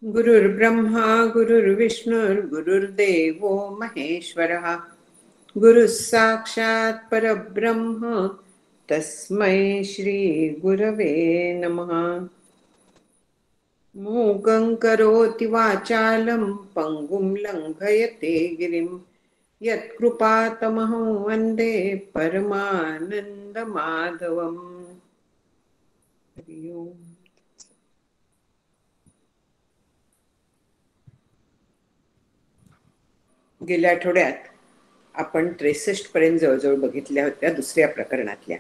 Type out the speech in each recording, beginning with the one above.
गुरुर्ब्रह्मा गुरुर्विष्णुर्गुरुर्देवो महेश्वरः। गुरुः साक्षात् परब्रह्म तस्मै श्री गुरवे नमः। मूकं करोति वाचालं पंगुं लंघयते गिरिं यत्कृपातमहं वन्दे परमानन्दमाधवम्। हरि ओम। गेल्या आठवड्यात आपण 63 पर्यंत जवळजवळ बघितल्या होत्या दुसऱ्या प्रकरणातल्या.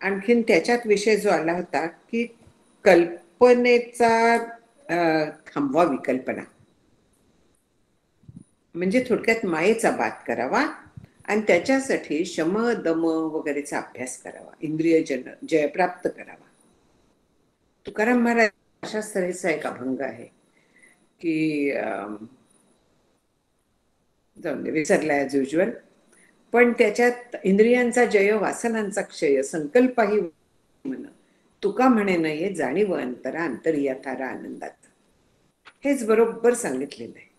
आणखीन त्याच्यात विषय जो आला होता की कल्पनेचा थांबवा विकल्पना, म्हणजे थोडक्यात मायेचा बात करावा आणि त्याच्यासाठी शम दम वगैरेचा अभ्यास करावा, इंद्रिय जय प्राप्त करावा. तुकाराम महाराज अशाच तऱ्हेचा एक अभंग आहे की जाऊन दे, विसरला ॲज युज्युअल, पण त्याच्यात इंद्रियांचा जय वासनांचा क्षय संकल्पाही मन तुका म्हणे नये जाणीव अंतरा अंतरिया थारा आनंदात. हेच बरोबर सांगितलेलं आहे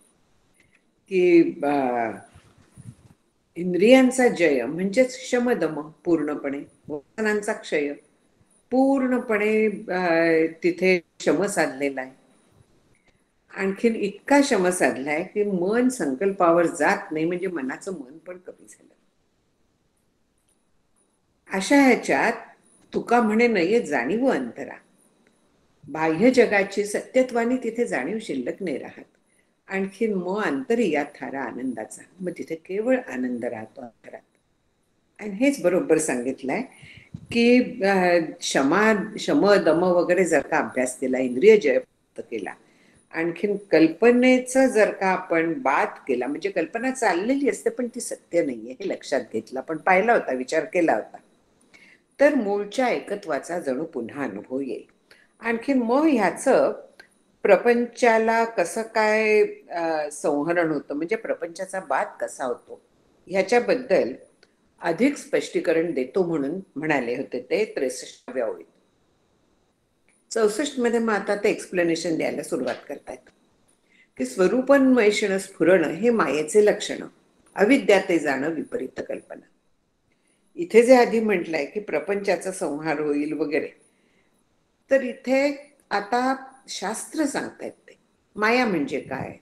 की इंद्रियांचा जय म्हणजेच शमदम पूर्णपणे, वासनांचा क्षय पूर्णपणे तिथे शम साधलेला आहे. आणखीन इतका शम साधलाय की मन संकल्पावर जात नाही, म्हणजे मनाचं मन पण कमी झालं. अशा ह्याच्यात तुका म्हणे नये जाणीव अंतरा, बाह्य जगाची सत्यत्वानी तिथे जाणीव शिल्लक नाही राहत. आणखीन मग अंतरिया थारा आनंदाचा, मग तिथे केवळ आनंद राहतो अंतरात. आणि हेच बरोबर सांगितलंय की शम दम वगैरे जर का अभ्यास केला, इंद्रिय जय केला, आणखीन कल्पनेचं जर का आपण बात केला, म्हणजे कल्पना चाललेली असते पण ती सत्य नाहीये हे लक्षात घेतलं, पण पाहिला होता, विचार केला होता, तर मूळच्या एकत्वाचा जणू पुन्हा अनुभव येईल. आणखीन मग ह्याचं प्रपंचाला कसं काय संहरण होतं, म्हणजे प्रपंचाचा बाद कसा होतो ह्याच्याबद्दल अधिक स्पष्टीकरण देतो म्हणून म्हणाले होते ते 63व्या ओळीत. 64 मध्ये मग आता ते एक्सप्लेनेशन द्यायला सुरुवात करतायत की स्वरूपन्वेषण स्फुरण हे मायेचे लक्षण, अविद्या ते जाणं विपरीत कल्पना. इथे जे आधी म्हटलंय की प्रपंचाचा संहार होईल वगैरे, तर इथे आता शास्त्र सांगतायत ते माया म्हणजे काय.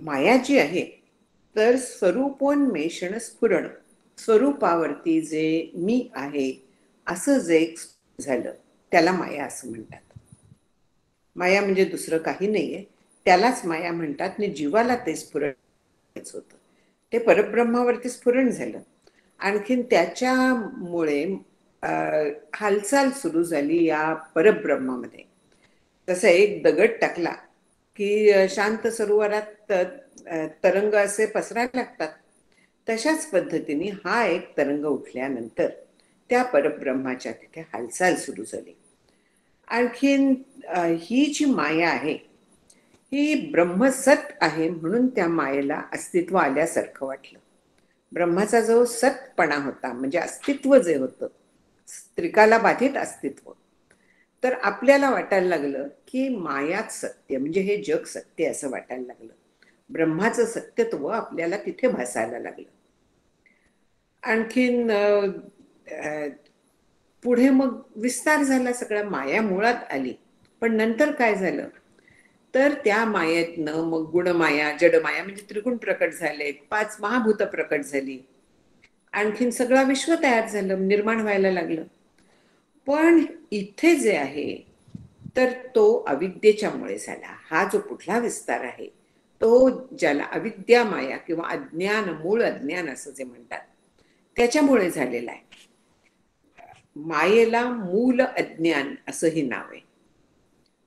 माया जी आहे तर स्वरूपोन्मेषण स्फुरण, स्वरूपावरती जे मी आहे असं जे झालं त्याला माया असं म्हणतात. माया म्हणजे दुसरं काही नाहीये, त्यालाच माया म्हणतात. आणि जीवाला ते स्फुरण होतं, ते परब्रह्मावरती स्फुरण झालं. आणखीन त्याच्यामुळे हालचाल सुरू झाली या परब्रह्मामध्ये. तसं एक दगड टाकला की शांत सरोवरात तरंग असे पसरायला लागतात, तशाच पद्धतीने हा एक तरंग उठल्यानंतर त्या परब्रह्माच्या तिथे हालचाल सुरू झाली. आणखीन ही जी माया आहे ही ब्रह्मसत आहे, म्हणून त्या मायेला अस्तित्व आल्यासारखं वाटलं. ब्रह्माचा जो सतपणा होता, म्हणजे अस्तित्व जे होतं, त्रिकाला बाधित अस्तित्व, तर आपल्याला वाटायला लागलं की मायाच सत्य, म्हणजे हे जग सत्य असं वाटायला लागलं. ब्रह्माचं सत्यत्व आपल्याला तिथे भासायला लागलं. आणखीन पुढे मग विस्तार झाला सगळा, माया मुळात आली. पण नंतर काय झालं तर त्या मायेतनं मग गुणमाया, जडमाया म्हणजे त्रिगुण प्रकट झाले, 5 महाभूत प्रकट झाली, आणखीन सगळा विश्व तयार झालं, निर्माण व्हायला लागलं. पण इथे जे आहे तर तो अविद्येच्यामुळे झाला. हा जो पुढला विस्तार आहे तो ज्याला अविद्या माया किंवा अज्ञान, मूळ अज्ञान असं जे म्हणतात, त्याच्यामुळे झालेला आहे. मायेला मूल अज्ञान असंही नाव आहे.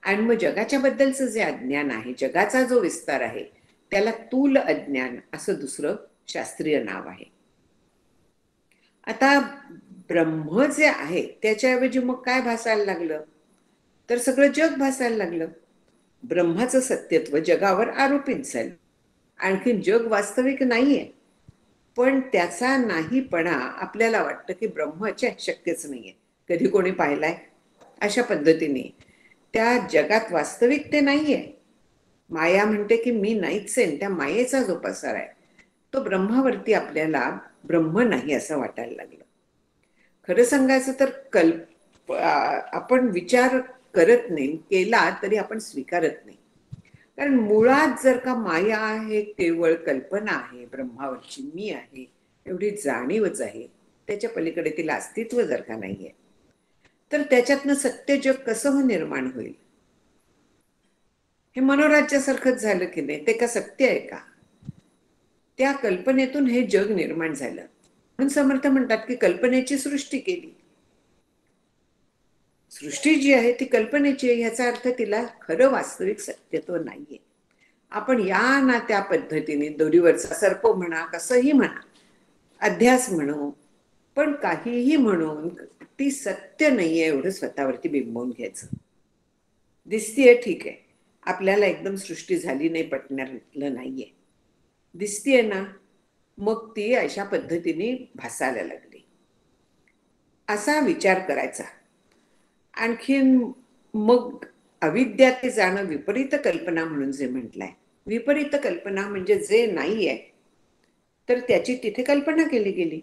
आणि मग जगाच्या बद्दलचं जे अज्ञान आहे, जगाचा जो विस्तार आहे, त्याला तूल अज्ञान असं दुसरं शास्त्रीय नाव आहे. आता ब्रह्म जे आहे त्याच्याऐवजी मग काय भासायला लागलं तर सगळं जग भासायला लागलं. ब्रह्माचं सत्यत्व जगावर आरोपित झालं. आणखीन जग वास्तविक नाहीये, पण त्याचा नाहीपणा आपल्याला वाटतं की ब्रह्मच्या शक्यच नाहीये, कधी कोणी पाहिलाय? अशा पद्धतीने त्या जगात वास्तविक ते नाहीये. माया म्हणते की मी नाहीच आहे. त्या मायेचा जो पसार आहे तो ब्रह्मावरती आपल्याला ब्रह्म नाही असं वाटायला लागलं. खरं सांगायचं तर आपण विचार करत नाही, केला तरी आपण स्वीकारत नाही. कारण मुळात जर का माया आहे केवळ कल्पना आहे, ब्रह्मावरची मी आहे एवढी जाणीवच आहे, त्याच्या पलीकडे तिला अस्तित्व जर का नाहीये, तर त्याच्यातनं सत्य जग कसं निर्माण होईल? हे मनोराज्यासारखंच झालं की नाही? ते का सत्य आहे का? त्या कल्पनेतून हे जग निर्माण झालं. म्हणून समर्थ म्हणतात की कल्पनेची सृष्टी केली. सृष्टी जी आहे ती कल्पनेची आहे, याचा अर्थ तिला खरं वास्तविक सत्यत्व नाहीये. आपण या ना त्या पद्धतीने दोरीवरचा सर्प म्हणा, कसंही म्हणा, अध्यास म्हणू, पण काहीही म्हणून ती सत्य नाहीये एवढं स्वतःवरती बिंबवून घ्यायचं. दिसतीये ठीक आहे, आपल्याला एकदम सृष्टी झाली नाही पटणारलं नाहीये, दिसतीये ना, मग ती अशा पद्धतीने भासायला लागली असा विचार करायचा. आणखीन मग अविद्याते जाणं विपरीत कल्पना म्हणून जे म्हटलंय, विपरीत कल्पना म्हणजे जे नाहीये तर त्याची तिथे कल्पना केली गेली.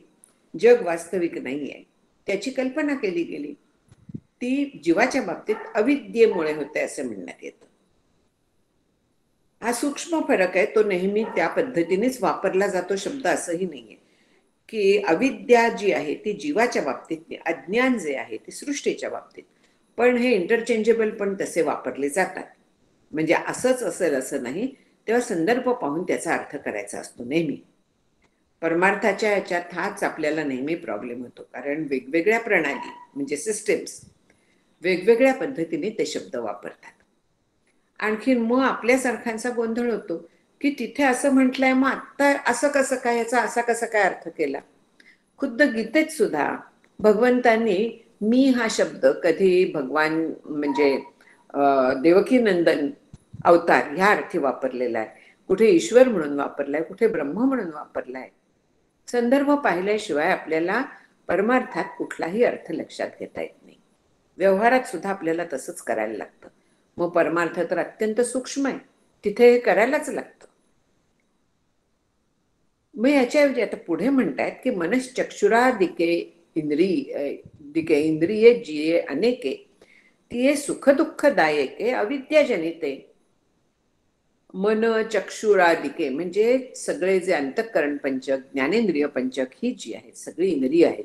जग वास्तविक नाहीये त्याची कल्पना केली गेली. ती जीवाच्या बाबतीत अविद्येमुळे होते असं म्हणण्यात येतं. हा सूक्ष्म फरक आहे, तो नेहमी त्या पद्धतीनेच वापरला जातो शब्द असंही नाहीये की अविद्या जी आहे ती जीवाच्या बाबतीत, अज्ञान जे आहे ते सृष्टीच्या बाबतीत. पण हे इंटरचेंजेबल पण तसे वापरले जातात. म्हणजे असंच असेल असं नाही, तेव्हा संदर्भ पाहून त्याचा अर्थ करायचा असतो नेहमी. परमार्थाच्या याच्यात हाच आपल्याला नेहमी प्रॉब्लेम होतो, कारण वेगवेगळ्या प्रणाली म्हणजे सिस्टीम्स वेगवेगळ्या पद्धतीने ते शब्द वापरतात. आणखीन मग आपल्यासारख्यांचा गोंधळ होतो की तिथे असं म्हटलंय, मग आत्ता असं कसं काय, याचा असा कसा काय अर्थ केला? खुद्द गीतेत सुद्धा भगवंतांनी मी हा शब्द कधी भगवान म्हणजे देवकी नंदन अवतार ह्या अर्थी वापरलेला आहे, कुठे ईश्वर म्हणून वापरलाय, कुठे ब्रह्म म्हणून वापरलाय. संदर्भ पाहिल्याशिवाय आपल्याला परमार्थात कुठलाही अर्थ लक्षात घेता येत नाही. व्यवहारात सुद्धा आपल्याला तसंच करायला लागतं. मग परमार्थ तर अत्यंत सूक्ष्म आहे, तिथे हे करायलाच लागतं. मग याच्याऐवजी आता पुढे म्हणतायत की मनश्चक्षुरादिके इंद्रिये जिये अनेके तिये सुख दुःखदायके अविद्याजनिते. मन चक्षुरादिके म्हणजे सगळे जे अंतःकरण पंचक, ज्ञानेंद्रिय पंचक ही जी आहेत सगळी इंद्रिय आहेत.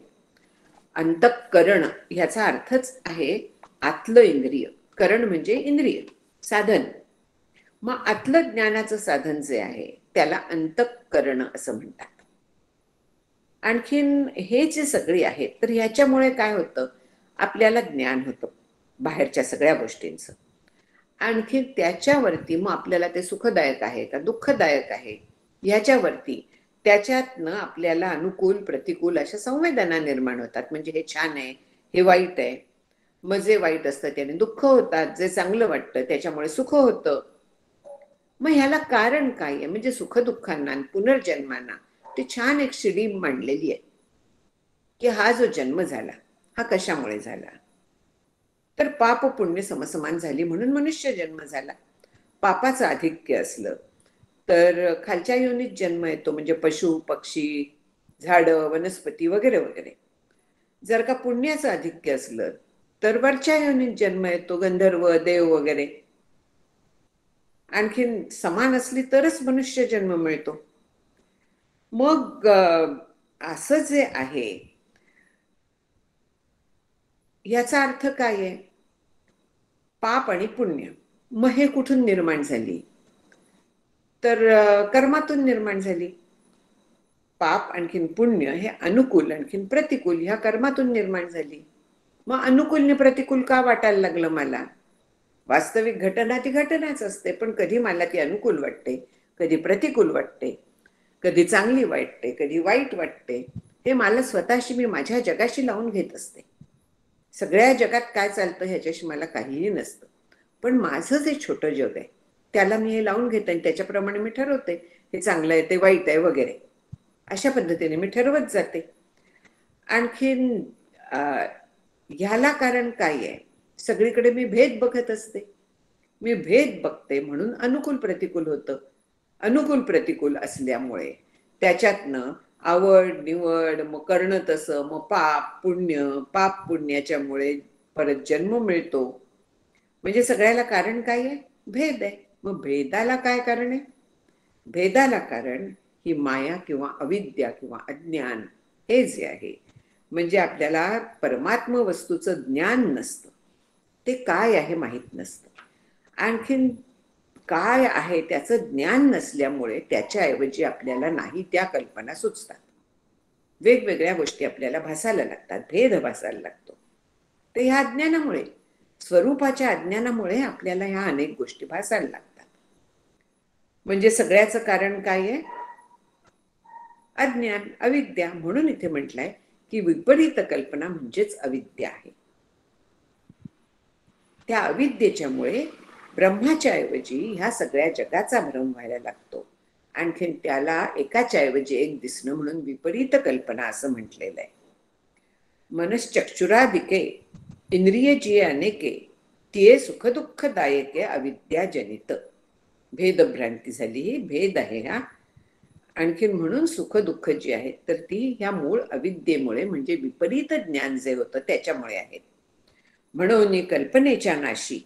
अंतःकरण ह्याचा अर्थच आहे आतलं इंद्रिय. करण म्हणजे इंद्रिय, साधन. मग आतलं ज्ञानाचं साधन जे आहे त्याला अंतःकरण असं म्हणतात. आणखीन हे जे सगळे आहेत तर ह्याच्यामुळे काय होतं, आपल्याला ज्ञान होतं बाहेरच्या सगळ्या गोष्टींचं. आणखी त्याच्यावरती मग आपल्याला ते सुखदायक आहे का दुःखदायक आहे ह्याच्यावरती त्याच्यातनं आपल्याला अनुकूल प्रतिकूल अशा संवेदना निर्माण होतात. म्हणजे हे छान आहे, हे वाईट आहे. मग जे वाईट असतं त्याने दुःख होतात, जे चांगलं वाटतं त्याच्यामुळे सुख होतं. मग ह्याला कारण काय आहे? म्हणजे सुख दुःखांना पुनर्जन्मांना ते छान एक शिडी मांडलेली आहे की हा जो जन्म झाला हा कशामुळे झाला, तर पाप पुण्य समसमान झाली म्हणून मनुष्य जन्म झाला. पापाचं आधिक्य असलं तर खालच्या योनीत जन्म येतो, म्हणजे पशु पक्षी झाडं वनस्पती वगैरे वगैरे. जर का पुण्याचं आधिक्य असलं तर वरच्या योनीत जन्म येतो, गंधर्व देव वगैरे. आणखीन समान असली तरच मनुष्य जन्म मिळतो. मग असं जे आहे याचा अर्थ काय आहे? पाप आणि पुण्य मग हे कुठून निर्माण झाली, तर कर्मातून निर्माण झाली. पाप आणखीन पुण्य हे अनुकूल आणखीन प्रतिकूल ह्या कर्मातून निर्माण झाली. मग अनुकूल प्रतिकूल का वाटायला लागलं मला? वास्तविक घटना ती घटनाच असते, पण कधी मला ती अनुकूल वाटते, कधी प्रतिकूल वाटते, कधी चांगली वाटते, कधी वाईट वाटते. हे मला स्वतःशी मी माझ्या जगाशी लावून घेत असते. सगळ्या जगात काय चालतं ह्याच्याशी मला काहीही नसतं, पण माझं जे छोटं जग आहे त्याला मी हे लावून घेते आणि त्याच्याप्रमाणे मी ठरवते हे चांगलं आहे ते वाईट आहे वगैरे. अशा पद्धतीने मी ठरवत जाते. आणखीन ह्याला कारण काय आहे? सगळीकडे मी भेद बघत असते. मी भेद बघते म्हणून अनुकूल प्रतिकूल होतं. अनुकूल प्रतिकूल असल्यामुळे त्याच्यातनं आवड निवड, मग करणं तसं, मग पाप पुण्य, पाप पुण्याच्यामुळे परत जन्म मिळतो. म्हणजे सगळ्याला कारण काय आहे? भेद आहे. मग भेदाला काय कारण आहे? भेदाला कारण ही माया किंवा अविद्या किंवा अज्ञान हे जे आहे, म्हणजे आपल्याला परमात्म वस्तूचं ज्ञान नसतं. ते काय आहे माहीत नसतं. आणखीन काय आहे त्याचं ज्ञान नसल्यामुळे त्याच्याऐवजी आपल्याला नाही त्या कल्पना सुचतात. वेगवेगळ्या गोष्टी आपल्याला भासायला लागतात, भेद भासायला लागतो. ते ह्या अज्ञानामुळे, स्वरूपाच्या अज्ञानामुळे आपल्याला ह्या अनेक गोष्टी भासायला लागतात. म्हणजे सगळ्याचं कारण काय आहे? अज्ञान, अविद्या. म्हणून इथे म्हटलंय की विपरीत कल्पना म्हणजेच अविद्या आहे. त्या अविद्येच्यामुळे ब्रह्माच्या ऐवजी ह्या सगळ्या जगाचा भ्रम व्हायला लागतो. आणखीन त्याला एकाच्या ऐवजी एक दिसणं म्हणून विपरीत कल्पना असं म्हटलेलं आहे. मनश्चक्षुरादिके इंद्रिय जी अनेके तिये सुखदुःखदायके अविद्याजनित. भेदभ्रांती झाली, ही भेद आहे हा. आणखीन म्हणून सुख दुःख जी आहेत तर ती ह्या मूळ अविद्येमुळे म्हणजे विपरीत ज्ञान जे होतं त्याच्यामुळे आहेत. म्हणून कल्पनेच्या नाशी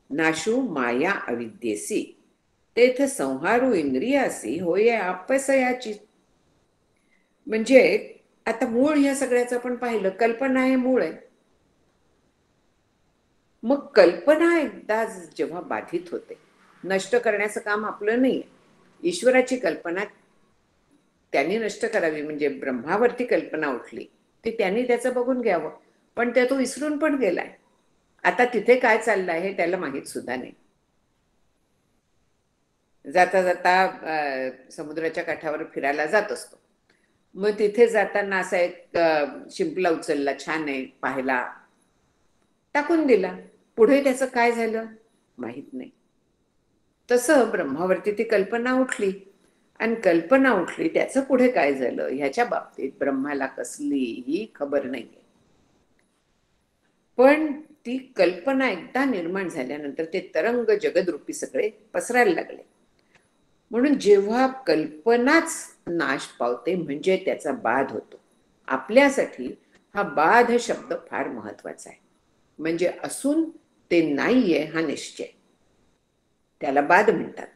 नाशू माया अविद्येसी तेथ संहारू इंद्रियासी होय आपसयाची. म्हणजे आता मूळ ह्या सगळ्याचं आपण पाहिलं, कल्पना हे मूळ आहे. मग कल्पना एकदा जेव्हा बाधित होते, नष्ट करण्याचं काम आपलं नाही. ईश्वराची कल्पना त्यांनी नष्ट करावी, म्हणजे ब्रह्मावरती कल्पना उठली ती त्यांनी त्याचं बघून घ्यावं. पण त्या तो विसरून पण गेलाय. आता तिथे काय चाललंय हे त्याला माहीत सुद्धा नाही. जाता जाता समुद्राच्या काठावर फिरायला जात असतो. मग तिथे जाताना असा एक शिंपला उचलला, छान आहे पाहायला, टाकून दिला. पुढे त्याचं काय झालं माहीत नाही. तसं ब्रह्मावरती ती कल्पना उठली आणि कल्पना उठली, त्याचं पुढे काय झालं ह्याच्या बाबतीत ब्रह्माला कसलीही खबर नाहीये. पण ती कल्पना एकदा निर्माण झाल्यानंतर ते तरंग जगदरूपी सगळे पसरायला लागले. म्हणून जेव्हा कल्पनाच नाश पावते म्हणजे त्याचा बाध होतो. आपल्यासाठी हा बाध शब्द फार महत्वाचा आहे. म्हणजे असून ते नाहीये हा निश्चय, त्याला बाध म्हणतात.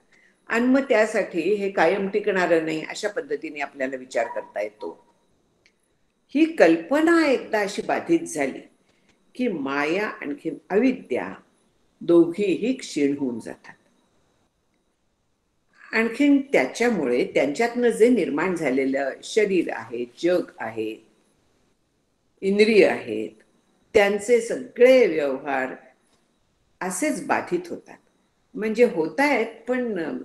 आणि मग त्यासाठी हे कायम टिकणारं नाही अशा पद्धतीने आपल्याला विचार करता येतो. ही कल्पना एकदा अशी बाधित झाली की माया आणखी अविद्या दोघीही क्षीण होऊन जातात. आणखीन त्याच्यामुळे त्यांच्यातनं जे निर्माण झालेलं शरीर आहे, जग आहे, इंद्रिय आहेत, त्यांचे सगळे व्यवहार असेच बाधित होतात. म्हणजे होत आहेत पण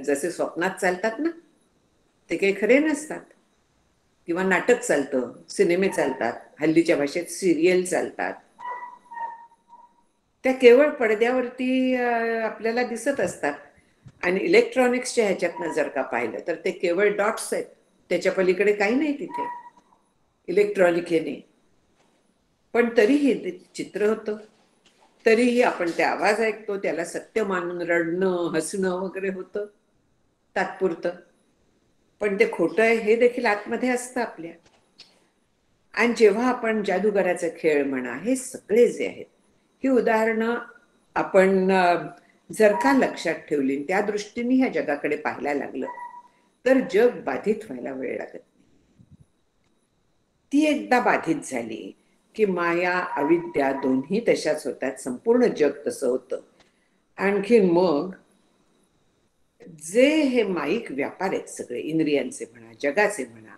जसे स्वप्नात चालतात ना ते काही खरे नसतात. किंवा नाटक चालतं, सिनेमे चालतात, हल्लीच्या भाषेत सिरियल चालतात, त्या केवळ पडद्यावरती आपल्याला दिसत असतात. आणि इलेक्ट्रॉनिक्सच्या ह्याच्यातनं जर का पाहिलं तर ते केवळ डॉट्स आहेत, त्याच्या पलीकडे काही नाही तिथे इलेक्ट्रॉनिक हेने. पण तरीही ते चित्र होतं, तरीही आपण ते आवाज ऐकतो, त्याला सत्य मानून रडणं हसणं वगैरे होतं तात्पुरतं. पण ते खोटं आहे हे देखील आतमध्ये असतं आपल्या. आणि जेव्हा आपण जादूगाराचा खेळ म्हणा, हे सगळे जे आहेत ही उदाहरणं आपण जर का लक्षात ठेवली, त्या दृष्टीने ह्या जगाकडे पाहायला लागलं तर जग बाधित व्हायला वेळ लागत नाही. ती एकदा बाधित झाली की माया अविद्या दोन्ही तशाच होतात, संपूर्ण जग तसं होतं. आणखीन मग जे हे माईक व्यापार आहेत सगळे, इंद्रियांचे म्हणा जगाचे म्हणा,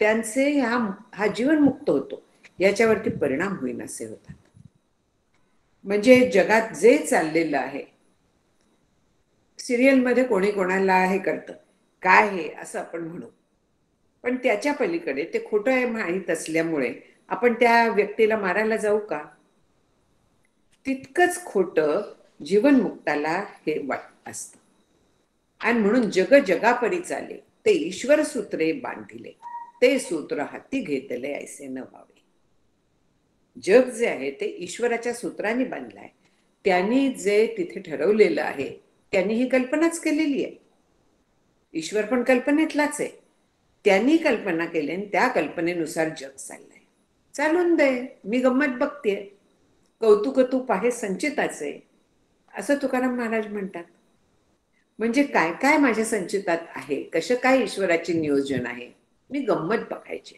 त्यांचे हा जीवनमुक्त होतो याच्यावरती परिणाम होईन असे होतात. म्हणजे जगात जे चाललेलं आहे, सिरियलमध्ये कोणी कोणाला हे करतं काय हे असं आपण म्हणू, पण त्याच्या पलीकडे ते खोटं आहे माहीत असल्यामुळे आपण त्या व्यक्तीला मारायला जाऊ का? तितकंच खोटं जीवनमुक्ताला हे वाट असतं. आणि म्हणून जग जगापरी चाले ते ईश्वर सूत्रे बांधिले, ते सूत्र हाती घेतले ऐसे न व्हावे. जग जे आहे ते ईश्वराच्या सूत्राने बांधलं आहे. त्यांनी जे तिथे ठरवलेलं आहे त्यांनी ही कल्पनाच केलेली आहे. ईश्वर पण कल्पनेतलाच आहे. त्यांनी कल्पना केली आणि त्या कल्पनेनुसार जग चाललंय. चालून दे, मी गंमत बघतेय, कौतुक तू पाहे संचिताचे, असं तुकाराम महाराज म्हणतात. म्हणजे काय काय माझ्या संचितात आहे, कसं काय ईश्वराचे नियोजन आहे, मी गंमत बघायची.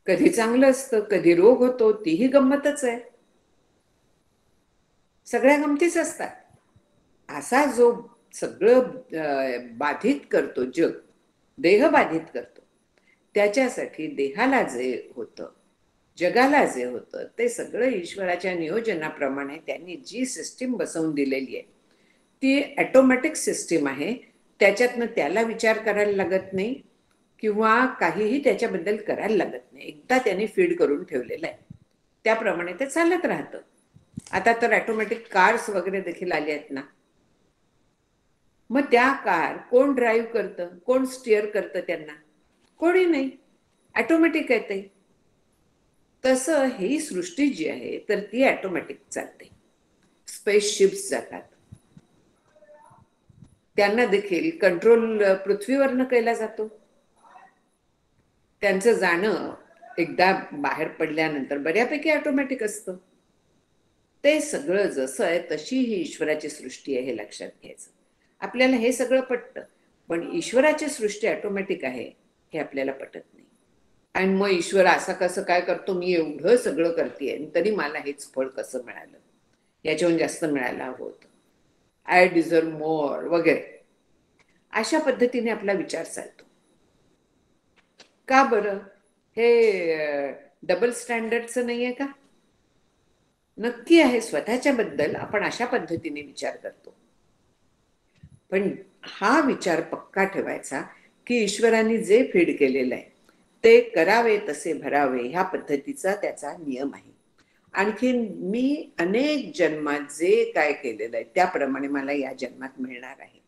कधी चांगलं असतं, कधी रोग होतो, तीही गंमतच आहे. सगळ्या गमतीच असतात. असा जो सगळं बाधित करतो जग, देह बाधित करतो, त्याच्यासाठी देहाला जे होतं, जगाला जे होतं, ते सगळं ईश्वराच्या नियोजनाप्रमाणे त्यांनी जी सिस्टीम बसवून दिलेली आहे ती ऑटोमॅटिक सिस्टीम आहे. त्याच्यातनं त्याला विचार करायला लागत नाही किंवा काहीही त्याच्याबद्दल करायला लागत नाही. एकदा त्यांनी फीड करून ठेवलेलं आहे, त्याप्रमाणे ते चालत राहतं. आता तर ऑटोमॅटिक कार्स वगैरे देखील आले आहेत ना. मग त्या कार कोण ड्राईव्ह करतं, कोण स्टिअर करतं त्यांना? कोणी नाही, ऑटोमॅटिक आहे ते. तसं ही सृष्टी जी आहे तर ती ऑटोमॅटिक चालते. स्पेसशिप्स जातात, त्यांना देखील कंट्रोल पृथ्वीवरनं केला जातो. त्यांचं जाणं एकदा बाहेर पडल्यानंतर बऱ्यापैकी ऑटोमॅटिक असतं. ते सगळं जसं आहे तशी ही ईश्वराची सृष्टी आहे हे लक्षात घ्यायचं. आपल्याला हे सगळं पटतं, पण ईश्वराची सृष्टी ऑटोमॅटिक आहे हे आपल्याला पटत नाही. आणि मग ईश्वर असं कसं काय करतो, मी एवढं सगळं करते तरी मला हेच फळ कसं मिळालं, याच्याहून जास्त मिळायला हवं होतं, आय डिझर्व मोर वगैरे, अशा पद्धतीने आपला विचार चालतो. का बरं? हे डबल स्टँडर्डचं नाही आहे का? नक्की आहे. स्वतःच्या बद्दल आपण अशा पद्धतीने विचार करतो, पण हा विचार पक्का ठेवायचा की ईश्वराने जे फीड केलेलं आहे ते करावे तसे भरावे, ह्या पद्धतीचा त्याचा नियम आहे. आणखीन मी अनेक जन्मात जे काय केलेलं आहे त्याप्रमाणे मला या जन्मात मिळणार आहे.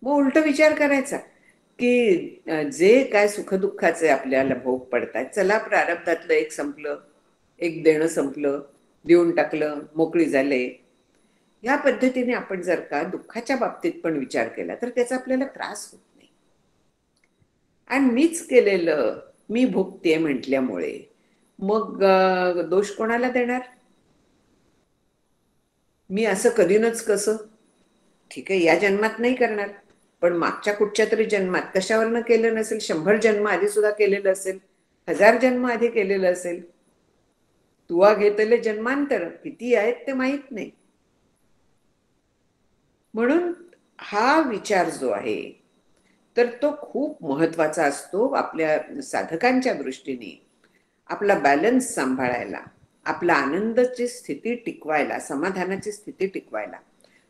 मग उलट विचार करायचा की जे काय सुखदुःखाचे आपल्याला भोग पडतात, चला प्रारब्धातलं एक संपलं, एक देणं संपलं, देऊन टाकलं, मोकळी झाले. या पद्धतीने आपण जर का दुःखाच्या बाबतीत पण विचार केला तर त्याचा आपल्याला त्रास होत नाही. आणि मीच केलेलं मी भोगते म्हटल्यामुळे मग दोष कोणाला देणार? मी असं कधीनच कसं, ठीक आहे या जन्मात नाही करणार, पण मागच्या कुठच्या तरी जन्मात कशावरनं केलं नसेल, 100 जन्म आधी सुद्धा केलेलं असेल, 1000 जन्म आधी केलेलं असेल. तुवा घेतले जन्मांतर किती आहेत ते माहित नाही. म्हणून हा विचार जो आहे तर तो खूप महत्वाचा असतो आपल्या साधकांच्या दृष्टीने. आपला बॅलन्स सांभाळायला, आपला आनंदाची स्थिती टिकवायला, समाधानाची स्थिती टिकवायला.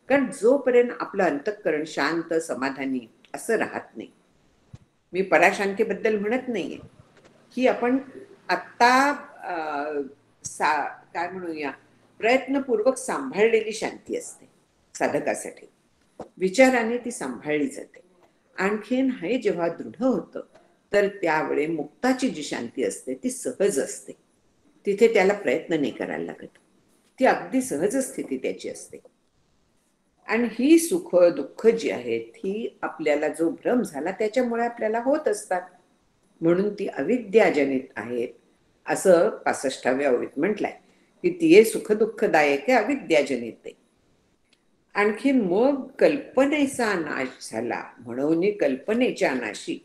कारण जोपर्यंत आपलं अंतःकरण शांत समाधानी असं राहत नाही, मी पराशांतीबद्दल म्हणत नाहीये, ही आपण आत्ता काय म्हणूया प्रयत्नपूर्वक सांभाळलेली शांती असते साधकासाठी. विचाराने ती सांभाळली जाते. आणखीन हे जेव्हा दृढ होतं तर त्यावेळी मुक्ताची जी शांती असते ती सहज असते. तिथे त्याला प्रयत्न नाही करायला लागत, ती अगदी सहज स्थिती त्याची असते. आणि ही सुख दुःख जी आहेत ही आपल्याला जो भ्रम झाला त्याच्यामुळे आपल्याला होत असतात, म्हणून ती अविद्याजनित आहेत असं 65व्या ओळीत म्हटलंय की ती सुख दुःखदायक आहे, अविद्याजनित आहे. आणखीन मग कल्पनेचा नाश झाला म्हणून कल्पनेच्या नाशी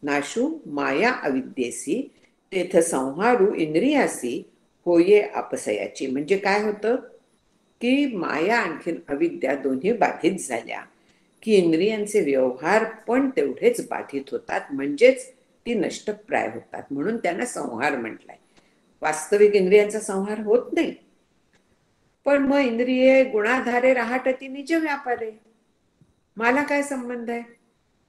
नाशू माया अविद्येसी तेथ संहारू इंद्रियासी होये आपसयाची. म्हणजे काय होतं की माया आणखीन अविद्या दोन्ही बाधित झाल्या की इंद्रियांचे व्यवहार पण तेवढेच बाधित होतात, म्हणजेच ती नष्टप्राय होतात. म्हणून त्यांना संहार म्हटलाय. वास्तविक इंद्रियांचा संहार होत नाही, पण मग इंद्रिये गुणाधारे राहटती निज व्यापारे, मला काय संबंध आहे?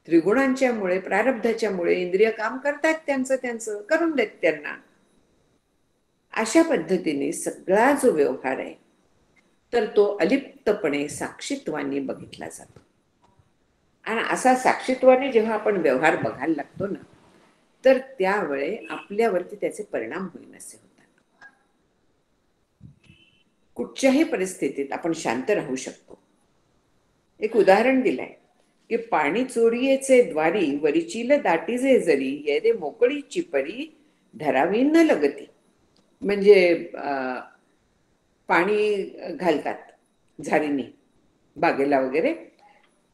त्रिगुणांच्या मुळे प्रारब्धाच्या मुळे इंद्रिय काम करतात, त्यांचं त्यांचं करून देत त्यांना. अशा पद्धतीने सगळा जो व्यवहार आहे तर तो अलिप्तपणे साक्षीत्वाने बघितला जातो. आणि असा साक्षीत्वाने जेव्हा आपण व्यवहार बघायला लागतो ना तर त्यावेळे आपल्यावरती त्याचे परिणाम होईनासे होतात. कुठच्याही परिस्थितीत आपण शांत राहू शकतो. एक उदाहरण दिलंय की पाणी चोरियेचे द्वारी वरिचील दाटीजे जरी येदे मोकळीची परी धरावी न लगती. म्हणजे पाणी घालतात झाडीने बागेला वगैरे,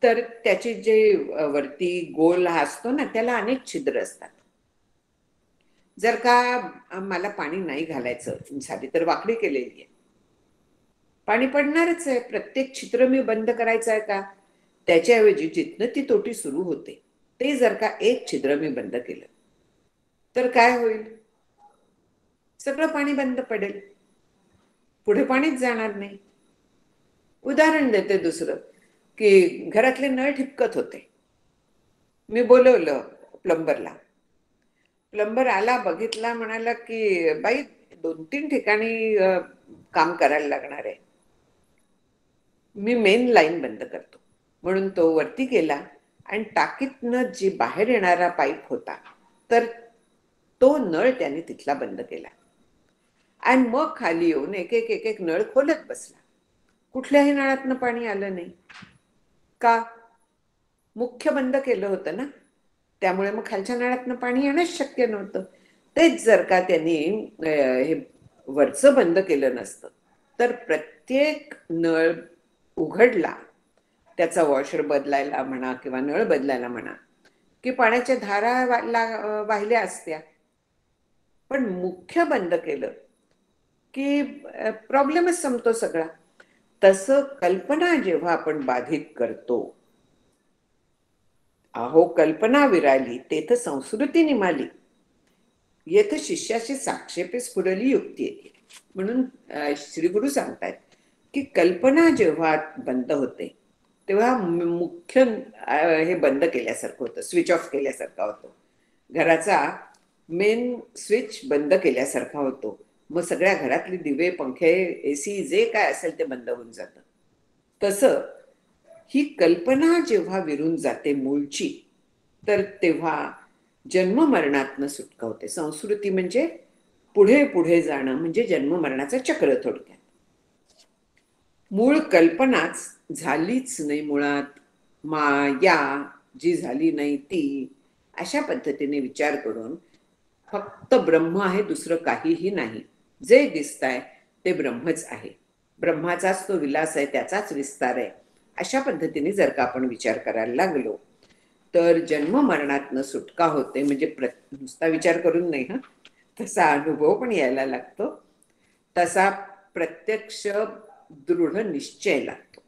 तर त्याची जे वरती गोल हा असतो ना त्याला अनेक छिद्र असतात. जर का मला पाणी नाही घालायचं झाली तर वाकडी केलेली आहे, पाणी पडणारच आहे. प्रत्येक छिद्र मी बंद करायचं आहे का? त्याच्याऐवजी जिथनं ती तोटी सुरू होते ते जर का एक छिद्र मी बंद केलं तर काय होईल? सगळं पाणी बंद पडेल, पुढे पाणीच जाणार नाही. उदाहरण देते दुसरं, की घरातले नळ ठिपकत होते. मी बोलवलं प्लंबरला. प्लंबर आला, बघितला, म्हणाला की बाई 2-3 ठिकाणी काम करायला लागणार आहे, मी मेन लाईन बंद करतो. म्हणून तो वरती गेला आणि टाकीतनं जी बाहेर येणारा पाईप होता तर तो नळ त्याने तिथला बंद केला आणि मग खाली येऊन एक एक एक एक नळ खोलत बसला. कुठल्याही नळातनं पाणी आलं नाही. का? मुख्य बंद केलं होतं ना, त्यामुळे मग खालच्या नळातनं पाणी येणंच शक्य नव्हतं. तेच जर का त्यांनी हे वरचं बंद केलं नसतं तर प्रत्येक नळ उघडला, त्याचा वॉशर बदलायला म्हणा किंवा नळ बदलायला म्हणा, की पाण्याच्या धारा वाहिल्या असत्या. पण मुख्य बंद केलं की प्रॉब्लेमच संपतो सगळा. तसं कल्पना जेव्हा आपण बाधित करतो, अहो कल्पना विराली तेथ संस्कृती निमाली, येथ शिष्याची साक्षेपे स्फुरली युक्ती येते. म्हणून श्री गुरु सांगतात की कल्पना जेव्हा बंद होते तेव्हा मुख्य हे बंद केल्यासारखं होतं, स्विच ऑफ केल्यासारखा होतो. घराचा मेन स्विच बंद केल्यासारखा होतो. मग सगळ्या घरातले दिवे, पंखे, एसी जे काय असेल ते बंद होऊन जातं. तसं ही कल्पना जेव्हा विरून जाते मूळची, तर तेव्हा जन्म मरणातनं सुटका होते. संस्कृती म्हणजे पुढे पुढे जाणं, म्हणजे जन्म मरणाचं चक्र थोडक्यात. मूळ कल्पनाच झालीच नाही मुळात, माया जी झाली नाही ती, अशा पद्धतीने विचार करून फक्त ब्रह्म आहे, दुसरं काहीही नाही. जे दिसतंय ते ब्रह्मच आहे, ब्रह्माचाच तो विलास आहे, त्याचाच विस्तार आहे. अशा पद्धतीने जर का आपण विचार करायला लागलो तर जन्म मरणातनं सुटका होते. म्हणजे नुसता विचार करून नाही, तसा अनुभव पण यायला लागतो, तसा प्रत्यक्ष दृढ निश्चय लागतो.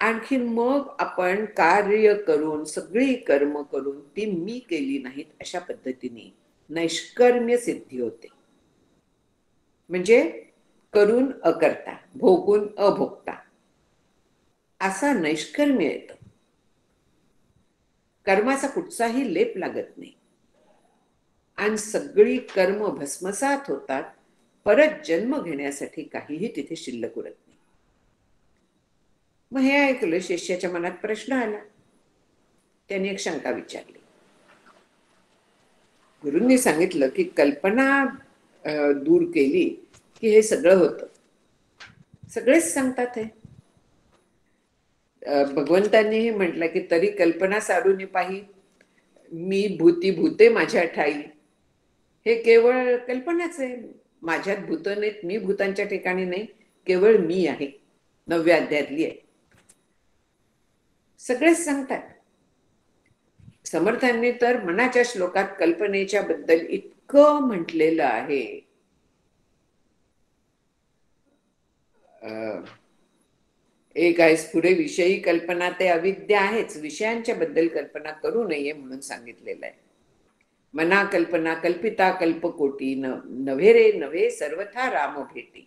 आणखी मग आपण कार्य करून, सगळी कर्म करून ती मी केली नाहीत अशा पद्धतीने नैष्कर्म्य सिद्धी होते. म्हणजे करून अकर्ता, भोगून अभोगता, असा नैष्कर्म्य येतं. कर्माचा कुठचाही लेप लागत नाही आणि सगळी कर्म भस्मसात होतात. परत जन्म घेण्यासाठी काहीही तिथे शिल्लक उरत नाही. मग हे ऐकलं, शिष्याच्या मनात प्रश्न आला. त्याने एक शंका विचारली. गुरूंनी सांगितलं की कल्पना दूर केली की हे सगळं होतं. सगळेच सांगतात हे. भगवंतांनीही म्हटलं की तरी कल्पना सारून पाही, मी भूती भूते माझ्या ठाई. हे केवळ कल्पनाच आहे. माझ्यात भूत नाहीत, मी भूतांच्या ठिकाणी नाही, केवळ मी आहे. 9व्या अध्यायातली आहे. सगळेच सांगतात. समर्थांनी तर मनाच्या श्लोकात कल्पनेच्या बद्दल इतकं म्हटलेलं आहे. एक आहे पुढे, विषयी कल्पना ते अविद्या आहेच, विषयांच्या बद्दल कल्पना करू नये म्हणून सांगितलेलं आहे. मना कल्पना कल्पिता कल्पकोटी, नव्हे रे नव्हे सर्वथा राम भेटी.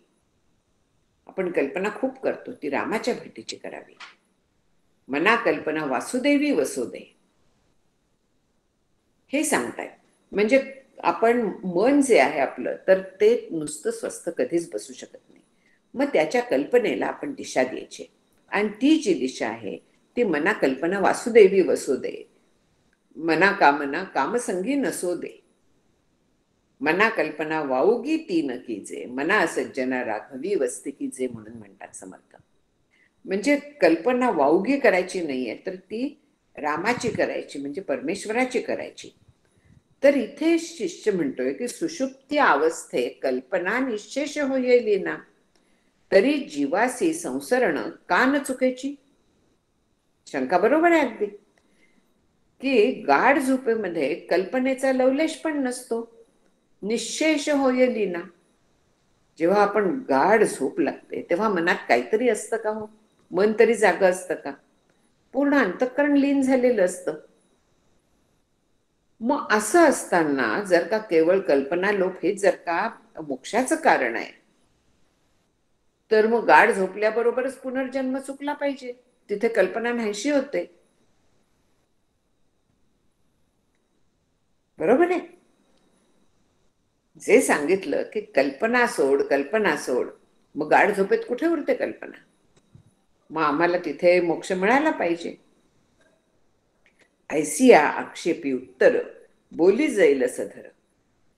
आपण कल्पना खूप करतो, ती रामाच्या भेटीची करावी. मना कल्पना वासुदेवी वसुदे हे सांगतायत. म्हणजे आपण मन जे आहे आपलं, तर ते नुसतं स्वस्थ कधीच बसू शकत नाही. मग त्याच्या कल्पनेला आपण दिशा द्यायची आणि ती जी दिशा आहे ती मना कल्पना वासुदेवी वसुदे. मना कामना कामसंगी नसो दे, मना कल्पना वाऊगी ती न कीजे, मना सज्जना राघवी वस्ती कीजे म्हणून म्हणतात समर्थ. म्हणजे कल्पना वाऊगी करायची नाहीये, तर ती रामाची करायची, म्हणजे परमेश्वराची करायची. तर इथे शिष्य म्हणतोय की सुषुप्ती अवस्थेत कल्पना निश्चेष होईल ना, तरी जीवासी संसरण का न चुकायची. शंका बरोबर आहे अगदी, की गाढ झोपेमध्ये कल्पनेचा लवलेश पण नसतो, निश्चेष होईल ना. जेव्हा आपण गाढ झोप लागते तेव्हा मनात काहीतरी असतं का हो? मन तरी जागं असतं का? पूर्ण अंतःकरण लीन झालेलं असतं. मग असं असताना जर का केवळ कल्पना लोप हे जर का मोक्षाचं कारण आहे, तर मग गाढ झोपल्याबरोबरच पुनर्जन्म चुकला पाहिजे, तिथे कल्पना नाहीशी होते. बरोबर आहे. जे सांगितलं की कल्पना सोड, कल्पना सोड, मग गाढ झोपेत कुठे उरते कल्पना? मग आम्हाला तिथे मोक्ष मिळाला पाहिजे. ऐसिया आक्षेपी उत्तर बोली जाईल सधर,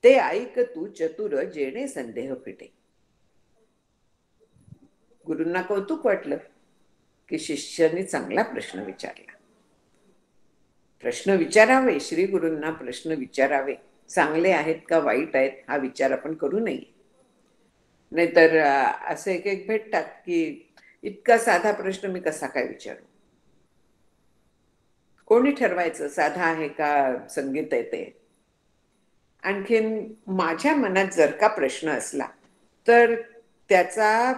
ते ऐक तू चतुर जेणे संदेह फिटे. गुरूंना कौतुक वाटलं की शिष्याने चांगला प्रश्न विचारला. प्रश्न विचारावे, श्री गुरूंना प्रश्न विचारावे, चांगले आहेत का वाईट आहेत हा विचार आपण करू नये. नाहीतर असे एक एक भेटतात की इतका साधा प्रश्न मी कसा काय विचारू. कोणी ठरवायचं साधा आहे का संगीत आहे ते. आणखीन माझ्या मनात जर का प्रश्न असला तर त्याचा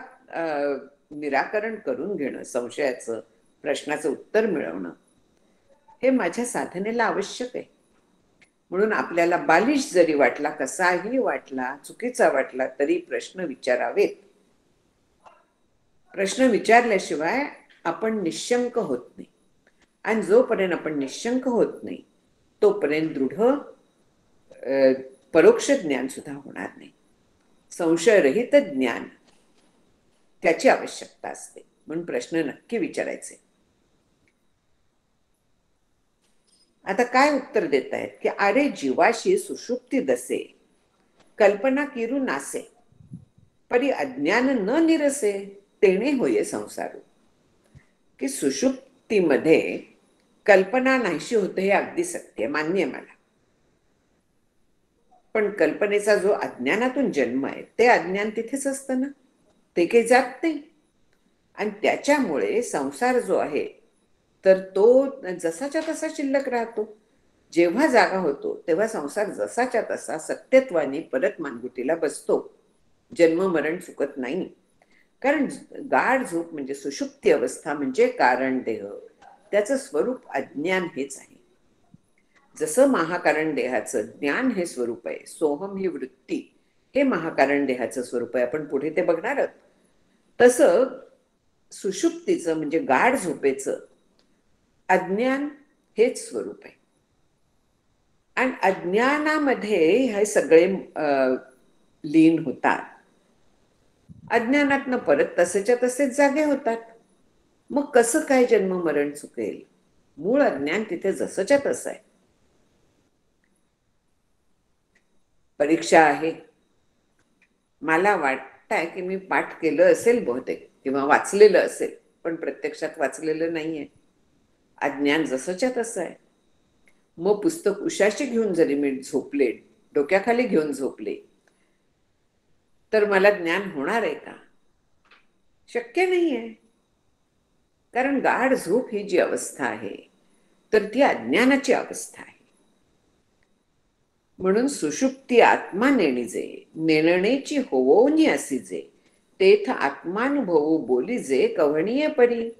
निराकरण करून घेणं, संशयाचं, प्रश्नाचं उत्तर मिळवणं हे माझ्या साधनेला आवश्यक आहे. म्हणून आपल्याला बालिश जरी वाटला, कसाही वाटला, चुकीचा वाटला, तरी प्रश्न विचारावेत. प्रश्न विचारल्याशिवाय आपण निशंक होत नाही. आणि जोपर्यंत आपण निशंक होत नाही तोपर्यंत दृढ परोक्ष ज्ञान सुद्धा होणार नाही. संशयरहित ज्ञान त्याची आवश्यकता असते. म्हणून प्रश्न नक्की विचारायचे. आता काय उत्तर देत आहेत की अरे जीवाशी सुषुप्ती दसे, कल्पना किरू नासे, परी अज्ञान न निरसे, तेणे होये संसारू. की सुषुप्तीमध्ये कल्पना नाहीशी होते हे अगदी सत्य, मान्य आहे मला. पण कल्पनेचा जो अज्ञानातून जन्म आहे ते अज्ञान तिथेच असतं ना, ते काही जात नाही. आणि त्याच्यामुळे संसार जो आहे तर तो जसाच्या तसा शिल्लक राहतो. जेव्हा जागा होतो तेव्हा संसार जसाच्या तसा सत्यत्वाने परत मानगुटीला बसतो. जन्म मरण चुकत नाही. कारण गाढ झोप म्हणजे सुषुप्ती अवस्था म्हणजे कारण देह, त्याचं स्वरूप अज्ञान हेच आहे. जसं महाकारण देहाचं ज्ञान हे स्वरूप आहे, सोहम ही वृत्ती हे महाकारण देहाचं स्वरूप आहे, आपण पुढे ते बघणार आहोत. तसं सुषुप्तीचं म्हणजे गाढ झोपेचं अज्ञान हेच स्वरूप आहे. आणि अज्ञानामध्ये हे सगळे लीन होतात. अज्ञानातनं परत तसेच्या तसेच जागे होतात. मग कसं काय जन्म मरण चुकेल? मूळ अज्ञान तिथे जसंच्या तसं आहे. परीक्षा आहे. मला वाटतंय की मी पाठ केलं असेल बहुतेक किंवा वाचलेलं असेल, पण प्रत्यक्षात वाचलेलं नाहीये. अज्ञान जसंच्या तसं आहे. मग पुस्तक उशाशी घेऊन जरी मी झोपले, डोक्याखाली घेऊन झोपले, तर मला ज्ञान होणार आहे का? शक्य नाही आहे. कारण गाढ झोप ही जी अवस्था आहे तर ती अज्ञानाची अवस्था आहे. म्हणून सुषुप्ती आत्मा नेणीजे, नेणणेची होवोनी असीजे, तेथ आत्मानुभव बोलीजे कवणीये परी.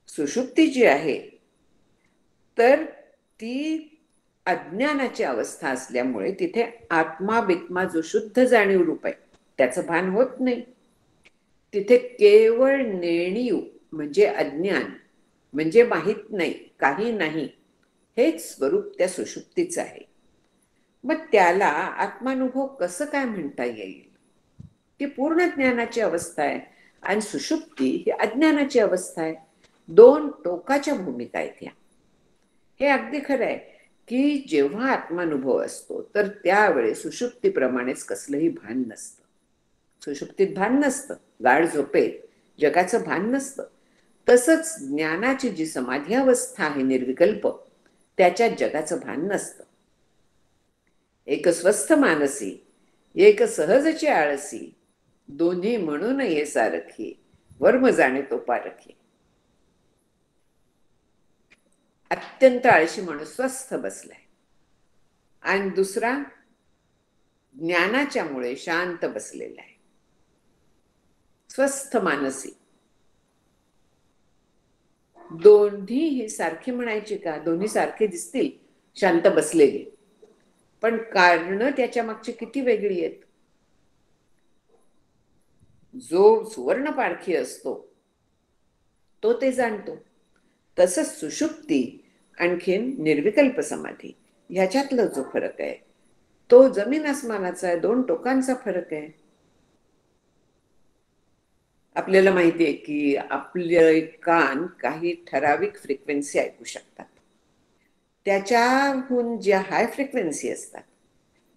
सुषुप्ती जी आहे तर ती अज्ञानाची अवस्था असल्यामुळे तिथे आत्मा बित्मा जो शुद्ध जाणीव रूप आहे त्याचं भान होत नाही. तिथे केवळ नेणीव म्हणजे अज्ञान, म्हणजे माहीत नाही, काही नाही, हेच स्वरूप त्या सुषुप्तीचं आहे. मग त्याला आत्मानुभव कसं काय म्हणता येईल? ती पूर्ण ज्ञानाची अवस्था आहे आणि सुषुप्ती ही अज्ञानाची अवस्था आहे. दोन टोकाच्या भूमिका आहेत ह्या. हे अगदी खरं आहे की जेव्हा आत्मानुभव असतो तर त्यावेळी सुषुप्तीप्रमाणेच कसलंही भान नसतं. सुषुप्तीत भान नसतं, गाढ झोपेत जगाचं भान नसतं. तसंच ज्ञानाची जी समाधी अवस्था आहे निर्विकल्प, त्याच्यात जगाचं भान नसतं. एक स्वस्थ मानसी, एक सहजची आळसी, दोन्ही म्हणून हे सारखी, वर्म जाणे तो पारखी. अत्यंत आळशी माणूस स्वस्थ बसलाय आणि दुसरा ज्ञानाच्यामुळे शांत बसलेला आहे, स्वस्थ मानसी. दोन्ही ही सारखी म्हणायची का? दोन्ही सारखे दिसतील शांत बसलेले, पण कारण त्याच्या मागची किती वेगळी आहेत. जो सुवर्ण पारखी असतो तो ते जाणतो. तसंच सुषुप्ती आणखीन निर्विकल्प समाधी ह्याच्यातला जो फरक आहे तो जमीन आसमानाचा आहे, दोन टोकांचा फरक आहे. आपल्याला माहिती आहे की आपले कान काही ठराविक फ्रिक्वेन्सी ऐकू शकतात. त्याच्याहून ज्या हाय फ्रिक्वेन्सी असतात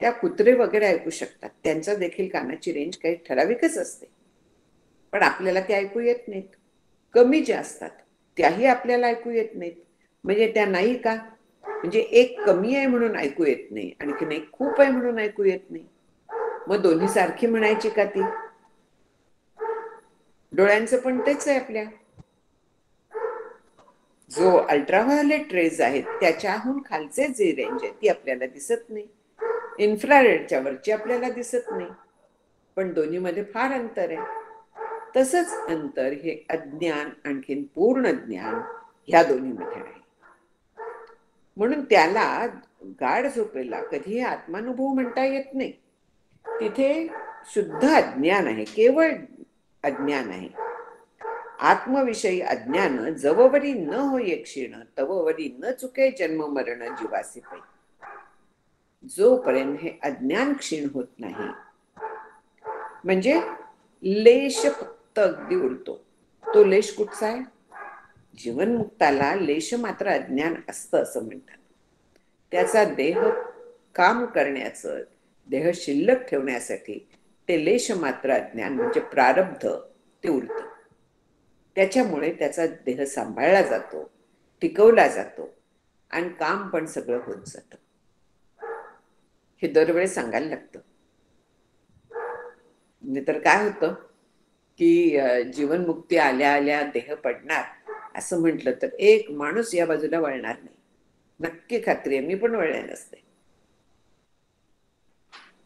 त्या कुत्रे वगैरे ऐकू शकतात. त्यांचा देखील कानाची रेंज काही ठराविकच असते, पण आपल्याला ते ऐकू येत नाहीत. कमी ज्या असतात त्याही आपल्याला ऐकू येत नाहीत. म्हणजे त्या नाही का? म्हणजे एक कमी आहे म्हणून ऐकू येत नाही, आणखीन एक खूप आहे म्हणून ऐकू येत नाही. मग दोन्ही सारखी म्हणायची का ती? डोळ्यांचं पण तेच आहे आपल्या. जो अल्ट्राव्हायोलेट रेज आहेत त्याच्याहून खालचे जे रेंज आहे ती आपल्याला दिसत नाही. इन्फ्रारेडच्या वरची आपल्याला दिसत नाही, पण दोन्हीमध्ये फार अंतर आहे. तसंच अंतर हे अज्ञान आणखीन पूर्ण ज्ञान ह्या दोन्हीमध्ये आहे. म्हणून त्याला गाढ झोपेला कधीही आत्मानुभव म्हणता येत नाही. तिथे शुद्ध अज्ञान आहे, केवळ अज्ञान आहे. आत्मविषयी अज्ञान जववरी न होय क्षीण, तववरी न चुके जन्म मरण जीवासी पै. जोपर्यंत हे अज्ञान क्षीण होत नाही, म्हणजे लेश फक्त अगदी उरतो. तो लेश कुठचा आहे? जीवनमुक्ताला लेश मात्र अज्ञान असतं असं म्हणतात. त्याचा देह काम करण्याचं, देह शिल्लक ठेवण्यासाठी ते लेश मात्र अज्ञान म्हणजे प्रारब्ध ते उरतं. त्याच्यामुळे त्याचा देह सांभाळला जातो, टिकवला जातो आणि काम पण सगळं होत जातं. हे दरवेळी सांगायला लागतं. नाहीतर काय होतं की जीवनमुक्ती आल्या आल्या देह पडणार असं म्हटलं तर एक माणूस या बाजूला वळणार नाही. नक्की खात्री आहे, मी पण वळले नसते.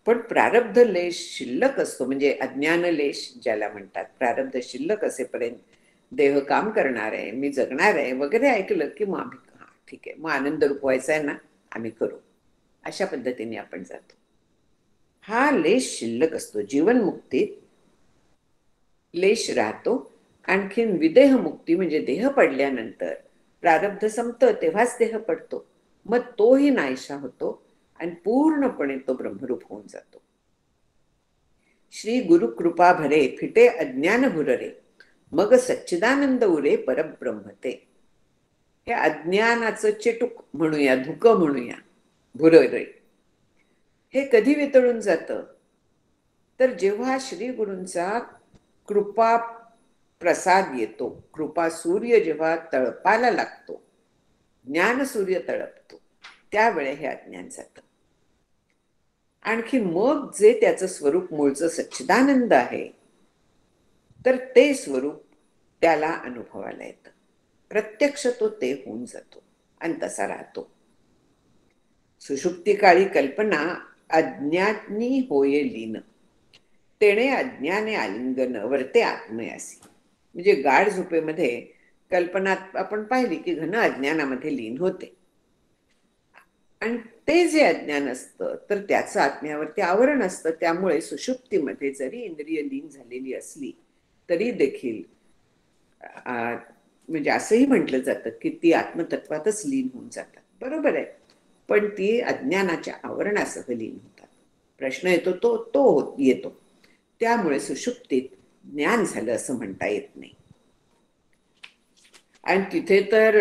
पण प्रारब्ध लेश शिल्लक असतो, म्हणजे अज्ञान लेश ज्याला म्हणतात, प्रारब्ध शिल्लक असेपर्यंत देह काम करणार आहे, मी जगणार आहे वगैरे ऐकलं की मग आम्ही हा ठीक आहे, मग आनंद रुपवायचा आहे ना, आम्ही करू, अशा पद्धतीने आपण जातो. हा लेश शिल्लक असतो. जीवनमुक्तीत लेश राहतो. आणखीन विदेह मुक्ती म्हणजे देह पडल्यानंतर प्रारब्ध संपतं तेव्हाच देह पडतो, मग तोही नाहीसा होतो आणि पूर्णपणे तो ब्रह्मरूप होऊन जातो. श्री गुरु कृपा भरे फिटे अज्ञान भुररे, मग सच्चिदानंद उरे परब्रह्मते. हे अज्ञानाचं चेटूक म्हणूया, धुक म्हणूया, भुररे, हे कधी वितळून जातं? तर जेव्हा श्री गुरूंचा कृपा प्रसाद येतो, कृपा सूर्य जेव्हा तळपाला लागतो, ज्ञान सूर्य तळपतो, त्यावेळे हे अज्ञान जातं. आणखी मग जे त्याचं स्वरूप मूळचं सच्चिदानंद आहे तर ते स्वरूप त्याला अनुभवायला येतं. प्रत्यक्ष तो ते होऊन जातो आणि तसा राहतो. सुषुप्ती काळी कल्पना अज्ञानी होये लीन, तेणे अज्ञाने आलिंगन वर्ते आत्मयासी. म्हणजे गाढ झोपेमध्ये कल्पना आपण पाहिली की घन अज्ञानामध्ये लीन होते, आणि ते जे अज्ञान असतं तर त्याचं आत्म्यावरती आवरण असतं. त्यामुळे सुषुप्तीमध्ये जरी इंद्रिय लीन झालेली असली तरी देखील म्हणजे असंही म्हटलं जातं की ती आत्मतत्वातच लीन होऊन जातात. बरोबर आहे, पण ती अज्ञानाच्या आवरणासह लीन होतात. प्रश्न येतो तो येतो. त्यामुळे सुषुप्तीत ज्ञान झालं असं म्हणता येत नाही. आणि तिथे तर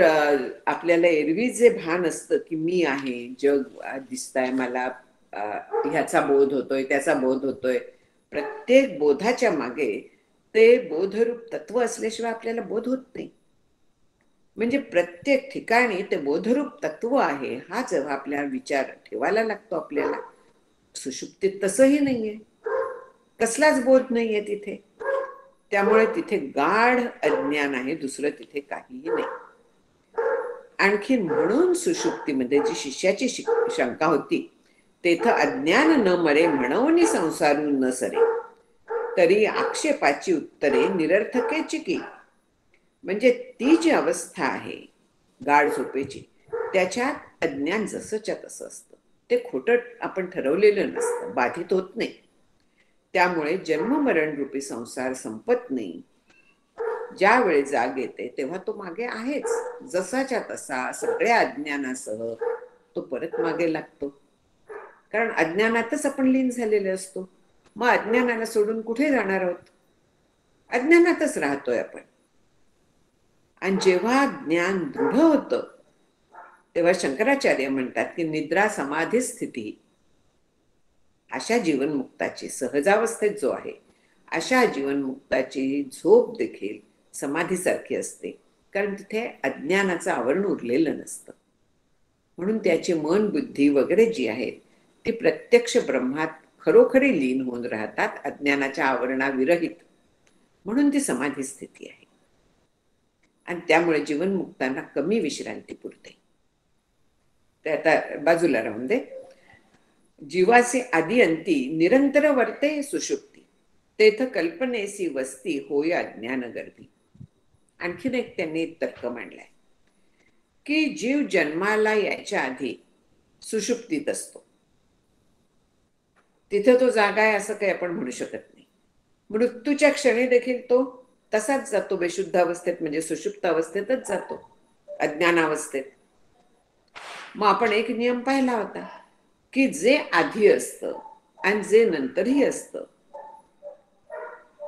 आपल्याला एरवी जे भान असतं की मी आहे, जग दिसतंय मला, ह्याचा बोध होतोय, त्याचा बोध होतोय, प्रत्येक बोधाच्या मागे ते बोधरूप तत्व असल्याशिवाय आपल्याला बोध होत नाही. म्हणजे प्रत्येक ठिकाणी ते बोधरूप तत्व आहे हा जेव्हा आपल्याला विचार ठेवायला लागतो आपल्याला, सुषुप्तीत तसंही नाहीये, कसलाच बोध नाहीये तिथे. त्यामुळे तिथे गाढ अज्ञान आहे, दुसरं तिथे काहीही नाही. आणखी म्हणून सुषुप्तीमध्ये जी शिष्याची शंका होती, तेथ अज्ञान न मरे म्हणून संसारून न सरे, तरी आक्षेपाची उत्तरे निरर्थकेची की. म्हणजे ती जी अवस्था आहे गाढ झोपेची, त्याच्यात अज्ञान जसंच्या तसं असतं, ते खोटं आपण ठरवलेलं नसतं, बाधित होत नाही. त्यामुळे जन्म मरण रूपी संसार संपत नाही. ज्या वेळी जाग येते तेव्हा तो मागे आहेच, जसाच्या तसा सगळ्या अज्ञानासह तो परत मागे लागतो. कारण अज्ञानातच आपण लीन झालेले असतो. मग अज्ञानाला सोडून कुठे जाणार आहोत? अज्ञानातच राहतोय आपण. आणि जेव्हा ज्ञान दृढ होतं तेव्हा शंकराचार्य म्हणतात की निद्रा समाधी स्थिती, अशा जीवनमुक्ताची, सहजावस्थेत जो आहे अशा जीवनमुक्ताची झोप देखील समाधीसारखी असते, कारण तिथे अज्ञानाचं आवरण उरलेलं नसतं. म्हणून त्याचे मन बुद्धी वगैरे जी आहेत ती प्रत्यक्ष ब्रह्मात खरोखरी लीन होऊन राहतात, अज्ञानाच्या आवरणाविरहित. म्हणून ती समाधी स्थिती आहे. आणि त्यामुळे जीवनमुक्तांना कमी विश्रांती पुरते. ते आता बाजूला राहून दे. जीवाचे आदी अंती निरंतर वर्ते सुषुप्ती, तेथ कल्पनेसी वस्ती होय अज्ञान गर्भी. आणखीन एक त्यांनी तर्क मांडलाय की जीव जन्माला यायच्या आधी सुषुप्तीत असतो. तिथे तो जागा आहे असं काही आपण म्हणू शकत नाही. मृत्यूच्या क्षणी देखील तो तसाच जातो, बेशुद्ध अवस्थेत, म्हणजे सुषुप्त अवस्थेतच जातो, अज्ञानावस्थेत. मग आपण एक नियम पाहिला होता की जे आधी असतं आणि जे नंतरही असतं,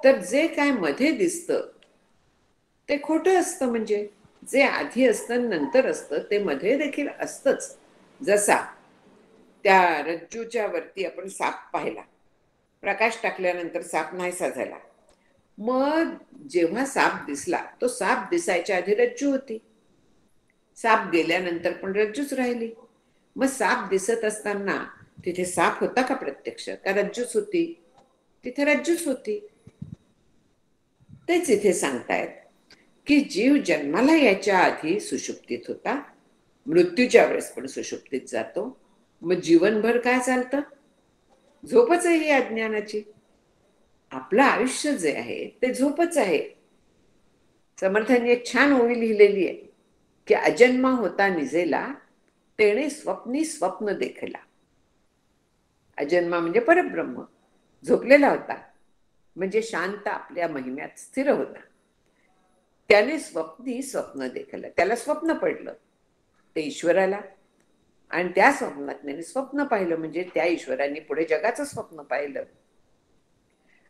तर जे काय मध्ये दिसतं ते खोटं असतं. म्हणजे जे आधी असतं नंतर असतं ते मध्ये देखील असतंच. जसा त्या रज्जूच्या वरती आपण साप पाहिला, प्रकाश टाकल्यानंतर साप नाहीसा झाला. मग जेव्हा साप दिसला, तो साप दिसायच्या आधी रज्जू होती, साप गेल्यानंतर पण रज्जूच राहिली. मग साप दिसत असताना तिथे साप होता का प्रत्यक्ष, का रज्जूच होती? तिथे रज्जूच होती. तेच इथे सांगतायत की जीव जन्माला यायच्या आधी सुषुप्तीत होता, मृत्यूच्या वेळेस पण सुषुप्तीत जातो. मग जीवनभर काय चालतं? झोपच आहे ही अज्ञानाची. आपलं आयुष्य जे आहे ते झोपच आहे. समर्थांनी एक छान ओवी लिहिलेली आहे की अजन्मा होता निजेला, तेणे स्वप्नी स्वप्न देखला. अजन्मा म्हणजे परब्रह्म झोपलेला होता, म्हणजे शांत आपल्या महिम्यात स्थिर होता. त्याने स्वप्नी स्वप्न देखलं, त्याला स्वप्न पडलं ते ईश्वराला, आणि त्या स्वप्नात त्याने स्वप्न पाहिलं, म्हणजे त्या ईश्वराने पुढे जगाचं स्वप्न पाहिलं.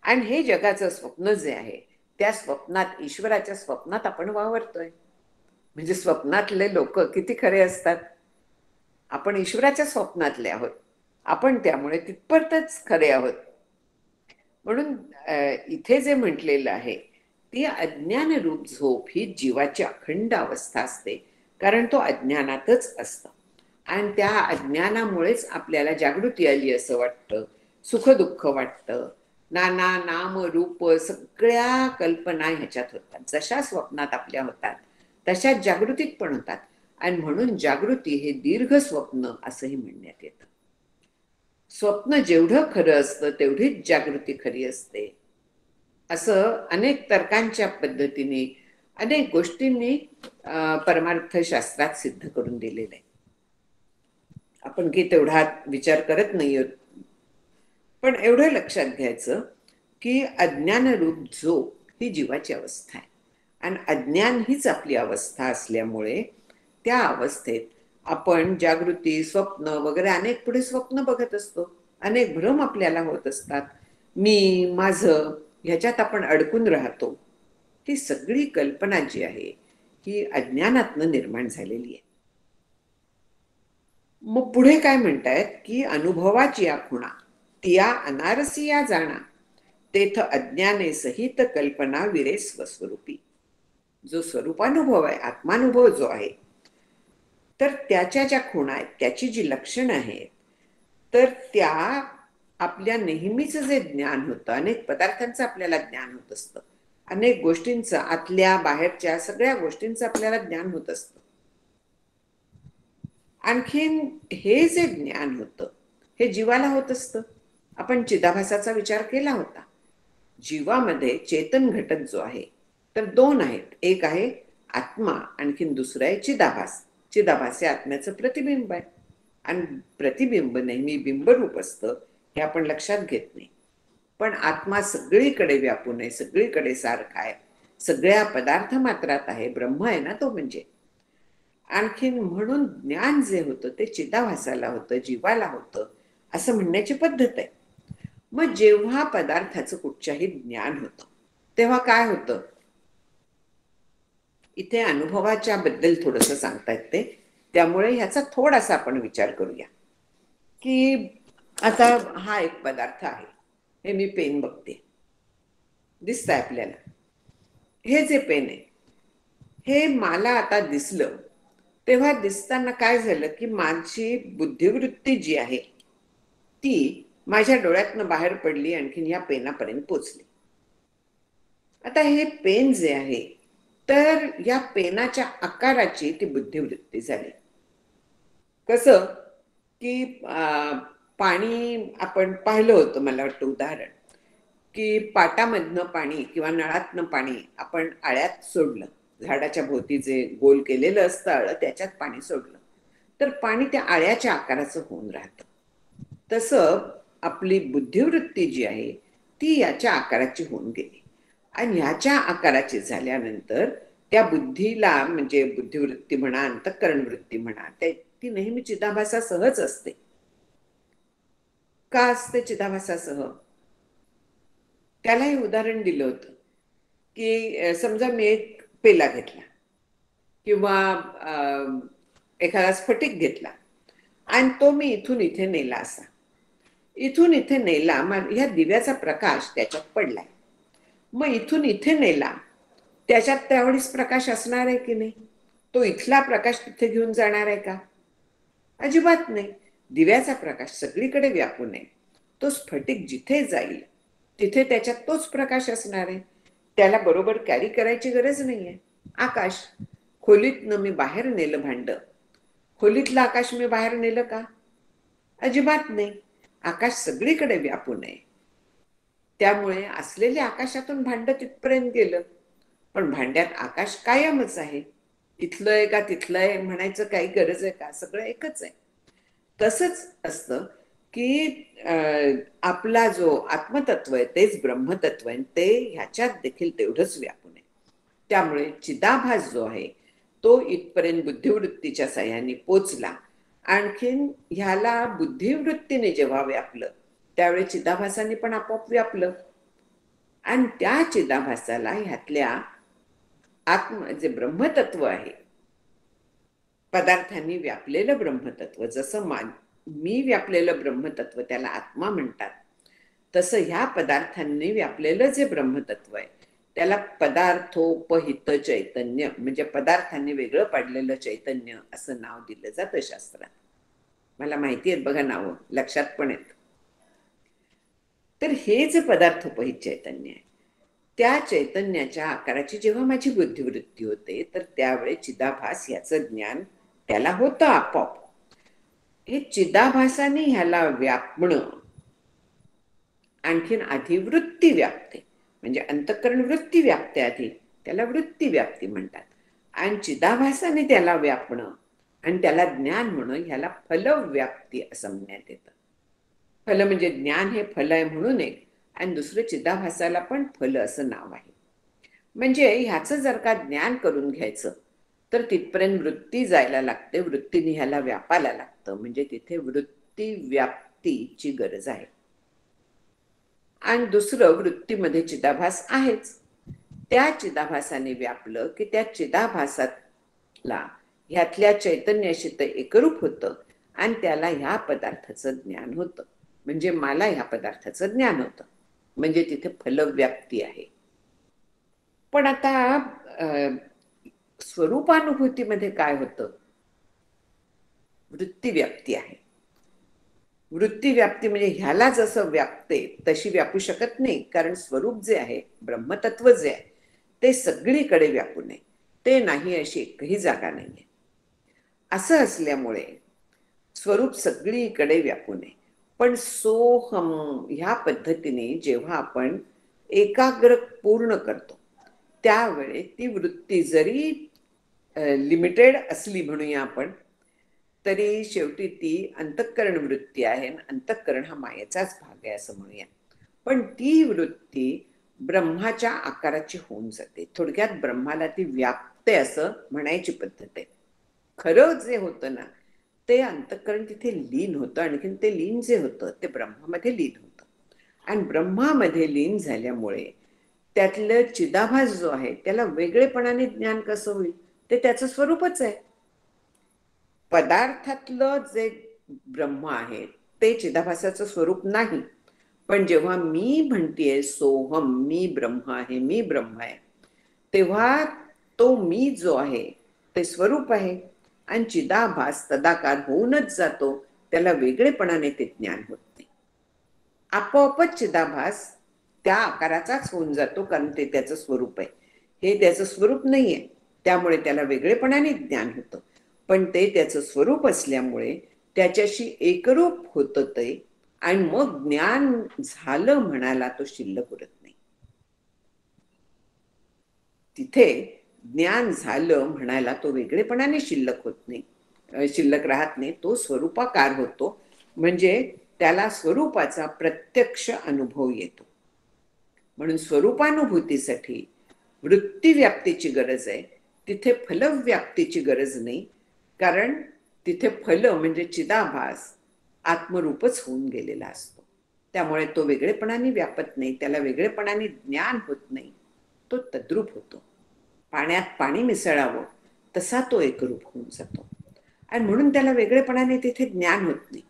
आणि हे जगाचं स्वप्न जे आहे त्या स्वप्नात, ईश्वराच्या स्वप्नात आपण वावरतोय. म्हणजे स्वप्नातले लोक किती खरे असतात. आपण ईश्वराच्या स्वप्नातले आहोत, आपण त्यामुळे तिथपर्यंतच खरे आहोत. म्हणून इथे जे म्हटलेलं आहे ती अज्ञानरूप झोप ही जीवाची अखंड अवस्था असते, कारण तो अज्ञानातच असतं. आणि त्या अज्ञानामुळेच आपल्याला जागृती आली असं वाटतं, सुख दुःख वाटतं, नाना नाम रूप सगळ्या कल्पना ह्याच्यात होतात. जशा स्वप्नात आपल्या होतात तशाच जागृतीत पण होतात. आणि म्हणून जागृती हे दीर्घ स्वप्न असंही म्हणण्यात येतं. स्वप्न जेवढं खरं असतं तेवढीच जागृती खरी असते, असं अनेक तर्कांच्या पद्धतीने, अनेक गोष्टींनी परमार्थशास्त्रात सिद्ध करून दिलेलं आहे. आपण की तेवढा विचार करत नाही आहोत. पण एवढं लक्षात घ्यायचं की अज्ञानरूप झोप ही जीवाची अवस्था आहे, आणि अज्ञान हीच आपली अवस्था असल्यामुळे त्या अवस्थेत आपण जागृती, स्वप्न वगैरे अनेक पुढे स्वप्न बघत असतो, अनेक भ्रम आपल्याला होत असतात. मी, माझं ह्याच्यात आपण अडकून राहतो. ही सगळी कल्पना जी आहे ही अज्ञानातनं निर्माण झालेली आहे. मग पुढे काय म्हणतायत की अनुभवाची या खुणा तिया अनारसिया जाणा तेथ अज्ञाने सहित कल्पना विरे स्वस्वरूपी. जो स्वरूपानुभव आहे, आत्मानुभव जो आहे, तर त्याच्या ज्या खुणा आहेत, त्याची जी लक्षणं आहेत, तर त्या आपल्या नेहमीचं जे ज्ञान होतं, अनेक पदार्थांचं आपल्याला ज्ञान होत असतं, अनेक गोष्टींचं, आतल्या बाहेरच्या सगळ्या गोष्टींचं आपल्याला ज्ञान होत असतं. आणखीन हे जे ज्ञान होतं हे जीवाला होत असतं. आपण चिदाभासाचा विचार केला होता. जीवामध्ये चेतन घटक जो आहे, तर दोन आहेत. एक आहे आत्मा, आणखीन दुसरं आहे चिदाभास. चिदाभास हे आत्म्याचं प्रतिबिंब आहे आणि प्रतिबिंब नेहमी बिंबरूप असतं, हे आपण लक्षात घेत नाही. पण आत्मा सगळीकडे व्यापून आहे, सगळीकडे सारखा आहे, सगळ्या पदार्थ मात्रात आहे, ब्रह्म आहे ना तो म्हणजे. आणखीन म्हणून ज्ञान जे होतं ते चिदाभासाला होतं, जीवाला होतं, असं म्हणण्याची पद्धत आहे. मग जेव्हा पदार्थाचं कुठच्याही ज्ञान होतं तेव्हा काय होतं, इथे अनुभवाच्या बद्दल थोडंसं सांगतायत ते, त्यामुळे ह्याचा थोडासा आपण विचार करूया. की आता हा एक पदार्थ आहे, हे मी पेन बघते, दिसतंय आपल्याला. हे जे पेन आहे हे मला आता दिसलं, तेव्हा दिसताना काय झालं की माझी बुद्धिवृत्ती जी आहे ती माझ्या डोळ्यातनं बाहेर पडली, आणखीन या पेनापर्यंत पोचली. आता हे पेन जे आहे, तर या पेनाच्या आकाराची ती बुद्धिवृत्ती झाली. कसं की पाणी आपण पाहिलं होतं, मला वाटतं उदाहरण, की पाटामधनं पाणी किंवा नळातनं पाणी आपण आळ्यात सोडलं, झाडाच्या भोवती जे गोल केलेलं असतं आळं, त्याच्यात पाणी सोडलं तर पाणी त्या आळ्याच्या आकाराचं होऊन राहतं. तसं आपली बुद्धिवृत्ती जी आहे ती याच्या आकाराची होऊन गेली, आणि ह्याच्या आकाराची झाल्यानंतर त्या बुद्धीला, म्हणजे बुद्धिवृत्ती म्हणा, अंतःकरण वृत्ती म्हणा, ती नेहमी चिदाभासासहच असते. का असते चिदाभासासह? त्यालाही उदाहरण दिलं होतं की समजा मी एक पेला घेतला किंवा एखादा स्फटिक घेतला आणि तो मी इथून इथे नेला, असा इथून इथे नेला, मग ह्या दिव्याचा प्रकाश त्याच्यात पडलाय. मग इथून इथे नेला, त्याच्यात त्यावेळेस प्रकाश असणार आहे की नाही? तो इथला प्रकाश तिथे घेऊन जाणार आहे का? अजिबात नाही. दिव्याचा प्रकाश सगळीकडे व्यापून आहे. तो स्फटिक जिथे जाईल तिथे त्याच्यात तोच प्रकाश असणार आहे, त्याला बरोबर कॅरी करायची गरज नाहीये. आकाश, खोलीतनं मी बाहेर नेलं भांड, खोलीतलं आकाश मी बाहेर नेलं का? अजिबात नाही. आकाश सगळीकडे व्यापून आहे, त्यामुळे असलेल्या आकाशातून भांड तिथपर्यंत गेलं. पण भांड्यात आकाश कायमच आहे. इथलं आहे का तिथलं आहे म्हणायचं काही गरज आहे का? सगळं एकच आहे. तसंच असतं की आपला जो आत्मतत्व आहे तेच ब्रह्मतत्व आहे, ते ह्याच्यात देखील तेवढंच व्यापून आहे. त्यामुळे चिदाभास जो आहे तो इथपर्यंत बुद्धिवृत्तीच्या साह्याने पोचला. आणखीन ह्याला बुद्धिवृत्तीने जेव्हा व्यापलं त्यावेळी चिदाभासाने पण आपोआप व्यापलं, आणि त्या चिदाभासाला ह्यातल्या आत्म जे ब्रह्मतत्व आहे, पदार्थांनी व्यापलेलं ब्रह्मतत्व, जसं मी व्यापलेलं ब्रह्मतत्व त्याला आत्मा म्हणतात, तसं ह्या पदार्थांनी व्यापलेलं जे ब्रह्मतत्व आहे त्याला पदार्थोपहित चैतन्य, म्हणजे पदार्थांनी वेगळं पाडलेलं चैतन्य असं नाव दिलं जातं शास्त्रात. मला माहिती आहेत बघा नावं, लक्षात पण आहेत. तर हे जे पदार्थोपहित चैतन्य आहे, त्या चैतन्याच्या आकाराची जेव्हा माझी बुद्धिवृत्ती होते, तर त्यावेळी चिदाभास याचं ज्ञान त्याला होतं आपोआप. हे चिदाभासाने ह्याला व्यापणं, आणखीन आधी वृत्ती व्यापते, म्हणजे अंतःकरण वृत्ती व्यापते आधी, त्याला वृत्ती व्याप्ती म्हणतात. आणि चिदाभासाने त्याला व्यापणं आणि त्याला ज्ञान म्हणून ह्याला फलव्याप्ती असं म्हणण्यात येतं. फल म्हणजे ज्ञान हे फल आहे म्हणून एक, आणि दुसरं चिदाभासाला पण फल असं नाव आहे. म्हणजे ह्याचं जर का ज्ञान करून घ्यायचं तर तिथपर्यंत वृत्ती जायला लागते, वृत्तीने ह्याला व्यापायला लागतं, म्हणजे तिथे वृत्ती व्याप्तीची गरज आहे. आणि दुसरं, वृत्तीमध्ये चिदाभास आहेच, त्या चिदाभासाने व्यापलं की त्या चिदाभासाला ह्यातल्या चैतन्याशी ते एकरूप होतं आणि त्याला ह्या पदार्थाचं ज्ञान होतं. म्हणजे मला ह्या पदार्थाचं ज्ञान होतं. म्हणजे तिथे फलव्याप्ती आहे. पण आता स्वरूपानुभूतीमध्ये काय होतं? वृत्तीव्याप्ती आहे. वृत्तीव्याप्ती म्हणजे ह्याला जसं व्यापते तशी व्यापू शकत नाही, कारण स्वरूप जे आहे, ब्रह्मतत्व जे आहे, ते सगळीकडे व्यापू नये. ते नाही अशी एकही जागा नाहीये. असं असल्यामुळे स्वरूप सगळीकडे व्यापू नये. पण सोहम ह्या पद्धतीने जेव्हा आपण एकाग्र पूर्ण करतो, त्यावेळी ती वृत्ती जरी लिमिटेड असली म्हणूया आपण, तरी शेवटी ती अंतःकरण वृत्ती आहे. अंतःकरण हा मायेचाच भाग आहे असं म्हणूया. पण ती वृत्ती ब्रह्माच्या आकाराची होऊन जाते. थोडक्यात ब्रह्माला ती व्यापते असं म्हणायची पद्धत आहे. खरं जे होतं ना, ते अंतःकरण तिथे लीन होतं. आणखीन ते लीन जे होतं ते ब्रह्मामध्ये लीन होतं. आणि ब्रह्मामध्ये लीन झाल्यामुळे त्यातलं चिदाभास जो आहे त्याला वेगळेपणाने ज्ञान कसं होईल? ते त्याचं स्वरूपच आहे. पदार्थातलं जे ब्रह्म आहे ते चिदाभासाचं स्वरूप नाही. पण जेव्हा मी म्हणतेय सोहम, मी ब्रह्म आहे, मी ब्रह्म आहे, तेव्हा तो मी जो आहे ते स्वरूप आहे. आणि चिदाभास तदाकार होऊनच जातो. त्याला वेगळेपणाने ते ज्ञान होत नाही. आपोआपच चिदाभास त्या आकाराचाच होऊन जातो, कारण ते त्याचं स्वरूप आहे. हे त्याचं स्वरूप नाहीये, त्यामुळे त्याला वेगळेपणाने ज्ञान होतं. पण ते त्याचं स्वरूप असल्यामुळे त्याच्याशी एकरूप होतं ते, आणि मग ज्ञान झालं म्हणायला तो शिल्लक उरत नाही. तिथे ज्ञान झालं म्हणायला तो वेगळेपणाने शिल्लक होत नाही, शिल्लक राहत नाही. तो स्वरूपाकार होतो. म्हणजे त्याला स्वरूपाचा प्रत्यक्ष अनुभव येतो. म्हणून स्वरूपानुभूतीसाठी वृत्तीव्याप्तीची गरज आहे. तिथे फलव्याप्तीची गरज नाही, कारण तिथे फल म्हणजे चिदाभास आत्मरूपच होऊन गेलेला असतो. त्यामुळे तो वेगळेपणाने व्यापत नाही, त्याला वेगळेपणाने ज्ञान होत नाही. तो तद्रूप होतो. पाण्यात पाणी मिसळावं तसा तो एकरूप होऊन जातो. आणि म्हणून त्याला वेगळेपणाने तिथे ज्ञान होत नाही.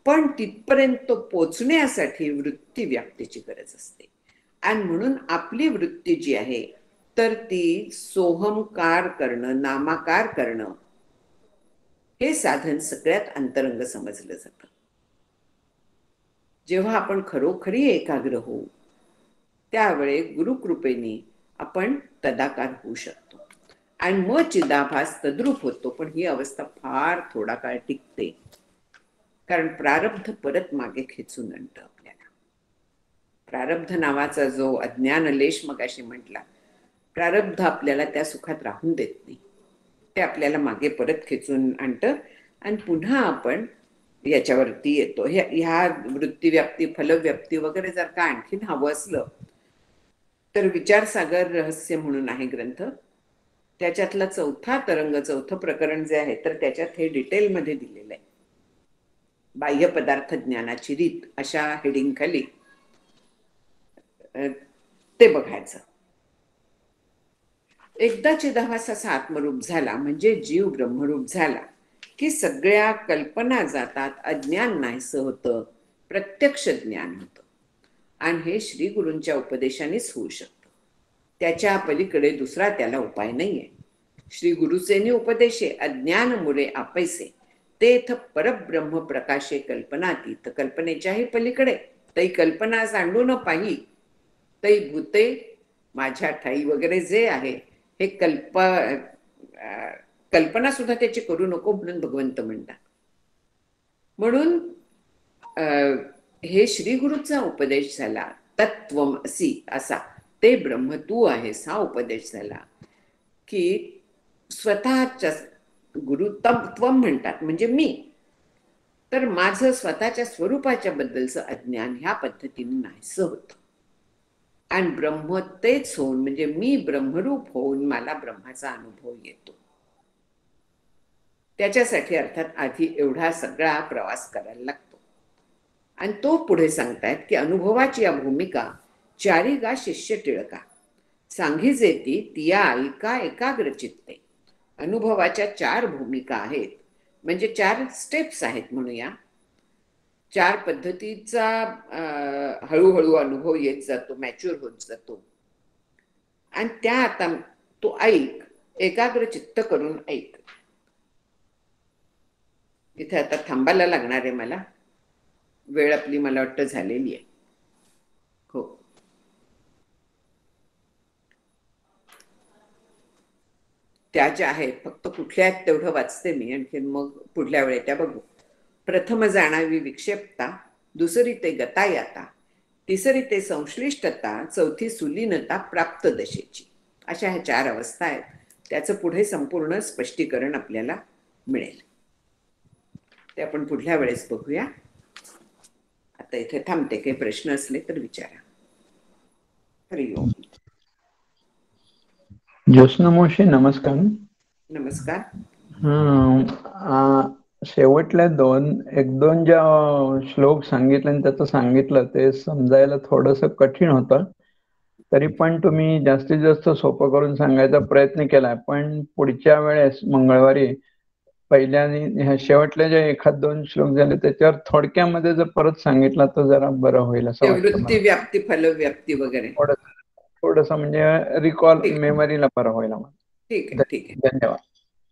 पण तिथपर्यंत पोचण्यासाठी वृत्ती व्याप्तीची गरज असते. आणि म्हणून आपली वृत्ती जी आहे तर ती सोहमकार करणं, नामाकार करणं, हे साधन सगळ्यात अंतरंग समजलं जातं. जेव्हा आपण खरोखरी एकाग्र होऊ त्यावेळी गुरुकृपेने आपण तदाकार होऊ शकतो. आणि मग चिदाभास तद्रूप होतो. पण ही अवस्था फार थोडा काळ टिकते, कारण प्रारब्ध परत मागे खेचून आणतं आपल्याला. प्रारब्ध नावाचा जो अज्ञान लेश मगाशी म्हटला, प्रारब्ध आपल्याला त्या सुखात राहून देत नाही. ते आपल्याला मागे परत खेचून आणतं आणि पुन्हा आपण याच्यावरती येतो. ह्या वृत्तीव्याप्ती, फलव्याप्ती वगैरे जर का आणखीन हवं असलं तर विचारसागर रहस्य म्हणून आहे ग्रंथ. त्याच्यातला चौथा तरंग, चौथं प्रकरण जे आहे तर त्याच्यात हे डिटेलमध्ये दिलेलं आहे. बाह्य पदार्थ ज्ञानाची रीत अशा हेडिंग खाली ते बघायचं. एकदा चिदाभास असा आत्मरूप झाला म्हणजे जीव ब्रह्मरूप झाला की सगळ्या कल्पना जातात, अज्ञान नाहीसं होतं, प्रत्यक्ष ज्ञान होतं. आणि हे श्री गुरूंच्या उपदेशानेच होऊ शकतं. त्याच्या पलीकडे दुसरा त्याला उपाय नाहीये. श्री गुरुसेनी उपदेशे अज्ञान मुळे आपैसे तेथ परब्रह्म प्रकाशे कल्पनातीत. कल्पनेच्याही पलीकडे तै कल्पना सांडू न पाही, तै भूते माझ्या ठाई वगैरे जे आहे हे कल्पना सुद्धा त्याची करू नको म्हणून भगवंत म्हणतात. म्हणून हे श्री गुरुचा उपदेश झाला. तत्वमसि असा, ते ब्रह्म तू आहेस हा उपदेश झाला की स्वतःच्या गुरु त्वम म्हणतात म्हणजे मी, तर माझं स्वतःच्या स्वरूपाच्या बद्दलचं अज्ञान ह्या पद्धतीने नाहीसं होतं. आणि ब्रह्म तेच होऊन म्हणजे मी ब्रह्मरूप होऊन मला ब्रह्माचा अनुभव येतो. त्याच्यासाठी अर्थात आधी एवढा सगळा प्रवास करायला लागतो. आणि तो पुढे सांगतायत की अनुभवाची या भूमिका चारी गा शिष्य टिळका. सांगी जेती तिया ऐका एकाग्रचित्ते. अनुभवाच्या 4 भूमिका आहेत, म्हणजे 4 स्टेप्स आहेत म्हणूया. 4 पद्धतीचा हळूहळू अनुभव येत जातो, मॅच्युअर होत जातो. आणि त्या आता तो ऐक, एकाग्र चित्त करून ऐक. इथे आता थांबायला लागणार आहे मला, वेळ आपली मला वाटतं झालेली आहे. हो, त्या ज्या आहेत फक्त कुठल्या आहेत तेवढं वाचते मी, आणखी मग पुढल्या वेळेत त्या बघू. प्रथम जाणावी विक्षेपता, दुसरी ते गतायाता, तिसरी ते संश्लिष्टता, चौथी सुलीनता प्राप्त दशेची. अशा ह्या 4 अवस्था आहेत. त्याचं पुढे संपूर्ण स्पष्टीकरण आपल्याला मिळेल, ते आपण पुढल्या वेळेस बघूया. आता इथे थांबते, काही प्रश्न असले तर विचारा. हरिओम. ज्योत्स्ना मावशी नमस्कार. नमस्कार. शेवटल्या एक दोन ज्या श्लोक सांगितले आणि त्याचं सांगितलं ते समजायला थोडंसं कठीण होतं, तरी पण तुम्ही जास्तीत जास्त सोपं करून सांगायचा प्रयत्न केलाय. पण पुढच्या वेळेस मंगळवारी ह्या शेवटले जे 1-2 श्लोक झाले त्याच्यावर थोडक्यामध्ये जर परत सांगितलं तर जरा बरं होईल असं वाटतं. वृत्ती व्याप्ती फलव्याप्ती वगैरे थोडस म्हणजे रिकॉल मेमरीला बरं होईल. ठीक आहे, ठीक आहे. धन्यवाद.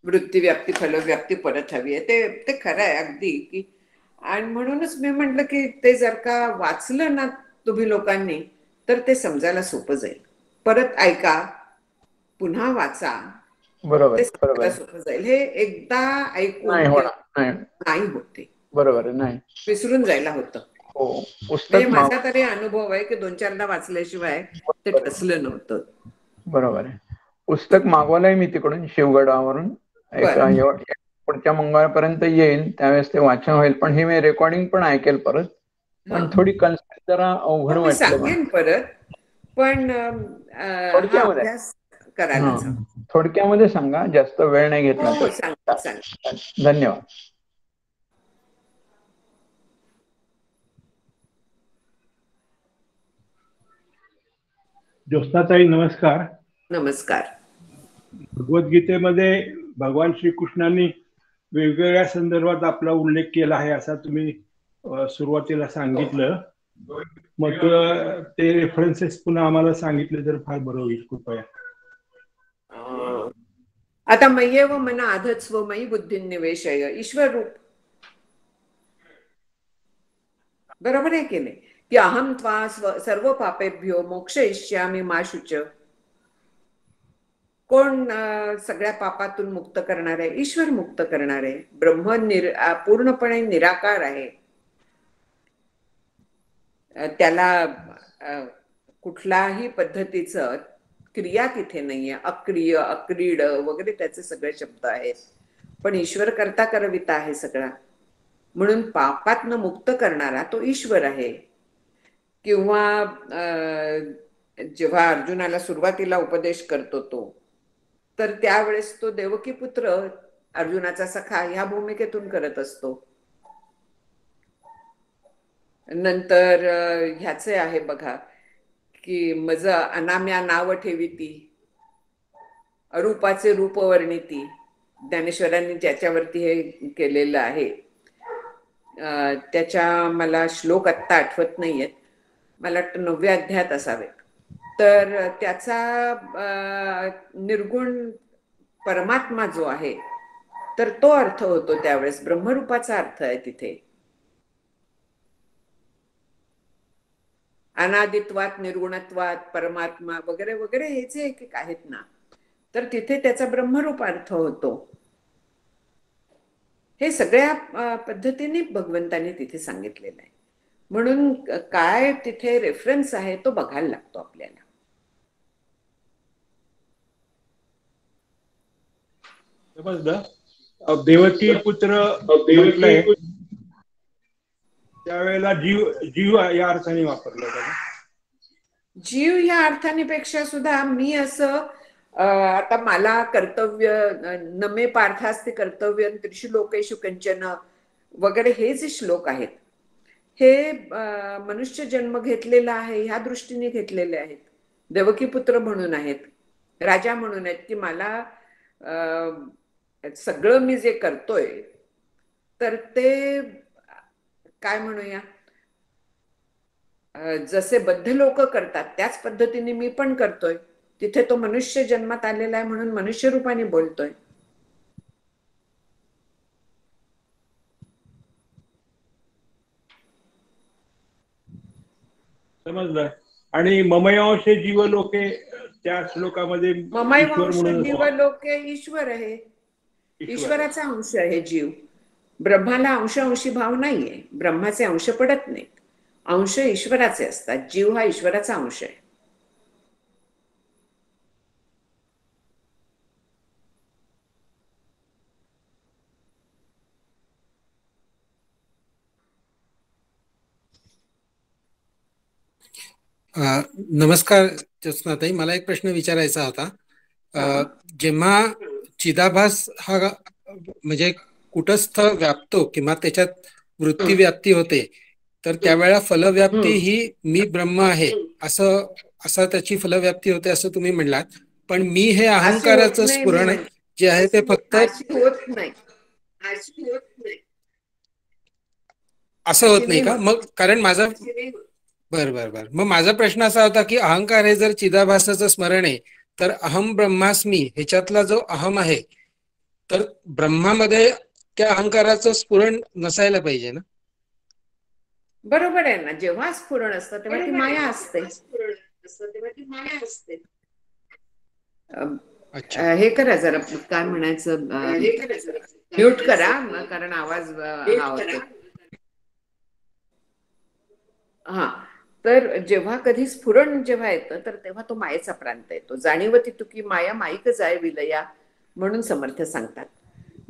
वृत्ती व्याप्ती फलव्याप्ती परत हवी आहे, ते खरं आहे अगदी की. आणि म्हणूनच मी म्हटलं की ते जर का वाचलं ना तुम्ही लोकांनी तर ते समजायला सोपं जाईल. परत ऐका, पुन्हा वाचा, बरोबर ते समजायला सोपं जाईल. हे एकदा ऐकून नाही होते, बरोबर आहे, नाही विसरून जायला होतं. म्हणजे माझा तरी अनुभव आहे की 2-4दा वाचल्याशिवाय ते टचलं नव्हतं. बरोबर आहे. पुस्तक मागवलंय मी तिकडून शिवगडावरून. पुढच्या मंगळवारपर्यंत येईल, त्यावेळेस ते वाचन होईल. पण हे मी रेकॉर्डिंग पण ऐकेल परत. पण थोडी कन्सेप्ट जरा अवघड वाटलं. सांगेन परत, पण हा अभ्यास करायला थोडक्यामध्ये सांगा, जास्त वेळ नाही घेतला. धन्यवाद. ज्योत्स्नाताई नमस्कार. नमस्कार. भगवद्गीतेमध्ये भगवान श्रीकृष्णांनी वेगवेगळ्या संदर्भात आपला उल्लेख केला आहे असं तुम्ही सुरुवातीला सांगितलं. मग ते रेफरन्सेस पुन्हा आम्हाला सांगितले तर फार बरं होईल, कृपया. आता मय्येव मन आधत्स्व मयी बुद्धी निवेशय, ईश्वर रूप. बरोबर आहे की नाही, की अहम त्वा सर्व पापेभ्यो मोक्षयिष्यामि मा शुच. कोण सगळ्या पापातून मुक्त करणार आहे? ईश्वर मुक्त करणार आहे. ब्रह्म पूर्णपणे निराकार आहे, त्याला कुठल्याही पद्धतीचं क्रिया तिथे नाहीये. अक्रिय, अक्रीड वगैरे त्याचे सगळे शब्द आहेत. पण ईश्वर करता करविता आहे सगळा, म्हणून पापातनं मुक्त करणारा तो ईश्वर आहे. किंवा जेव्हा अर्जुनाला सुरुवातीला उपदेश करतो तो, तर त्यावेळेस तो देवकी पुत्र अर्जुनाचा सखा ह्या भूमिकेतून करत असतो. नंतर ह्याचे आहे बघा की मज अनाम्या नाव ठेविती, अरूपाचे रूप वर्णिती. ज्ञानेश्वरांनी ज्याच्यावरती हे केलेलं आहे, त्याच्या मला श्लोक आत्ता आठवत नाहीयेत, मला वाटतं 9व्या अध्यायात असावेत. तर त्याचा निर्गुण परमात्मा जो आहे तर तो अर्थ होतो त्यावेळेस, ब्रह्मरूपाचा अर्थ आहे तिथे. अनादित्वात, निर्गुणत्वात, परमात्मा वगैरे वगैरे हे जे एक आहेत ना, तर तिथे त्याचा ब्रह्मरूप अर्थ होतो. हे सगळ्या पद्धतीने भगवंतांनी तिथे सांगितलेलं आहे. म्हणून काय तिथे रेफरन्स आहे तो बघायला लागतो आपल्याला. देवकी पुत्र त्यावेळेला जीव या अर्थाने वापरलं जातं. जीव या अर्थाने पेक्षा सुद्धा मी असं आता मला कर्तव्य नमे पार्थास्ति कर्तव्य त्रिशुलोकेषु कंचन वगैरे हे जे श्लोक आहेत, हे मनुष्य जन्म घेतलेला आहे ह्या दृष्टीने घेतलेले आहेत. देवकी पुत्र म्हणून आहेत, राजा म्हणून आहेत, की मला सगळं मी जे करतोय तर ते काय म्हणूया, जसे बद्ध लोक करतात त्याच पद्धतीने मी पण करतोय. तिथे तो मनुष्य जन्मात आलेला आहे म्हणून मनुष्य रूपाने बोलतोय. समजलं. आणि ममयांश जीव लोके त्या श्लोकामध्ये ईश्वर ममैवांश म्हणून जीव लोके ईश्वर आहे, ईश्वराचा अंश आहे जीव. ब्रह्माला अंशी भाव नाहीये, ब्रह्माचे अंश पडत नाहीत, अंश ईश्वराचे असतात. जीव हा ईश्वराचा अंश आहे. नमस्कार ज्योत्स्नाताई, मला एक प्रश्न विचारायचा होता. जेव्हा चिदाभास हा म्हणजे कुटस्थ व्यापतो किंवा त्याच्यात वृत्ती व्याप्ती होते, तर त्यावेळेला फलव्याप्ती ही मी ब्रह्म आहे असं त्याची फलव्याप्ती होते असं तुम्ही म्हणलात. पण मी हे अहंकाराचं स्फुरण जे आहे ते फक्त होत नाही, असं होत नाही का? मग कारण माझा बर मग माझा प्रश्न असा होता की अहंकार हे जर चिदाभासाचं स्मरण आहे तर अहम ब्रह्मास्मी ह्याच्यातला जो अहम आहे तर ब्रह्मामध्ये त्या अहंकाराचं स्फुरण नसायला पाहिजे ना? बरोबर आहे ना. जेव्हा स्फुरण असतं तेव्हा ती माया असते. हे करा जरा, काय म्हणायचं, म्यूट करा कारण आवाज हा होतो. हा, तर जेव्हा कधी स्फुरण जेव्हा येतं तर तेव्हा तो मायेचा प्रांत येतो. जाणीवती तुकी माया माईक जाय विलया म्हणून समर्थ सांगतात.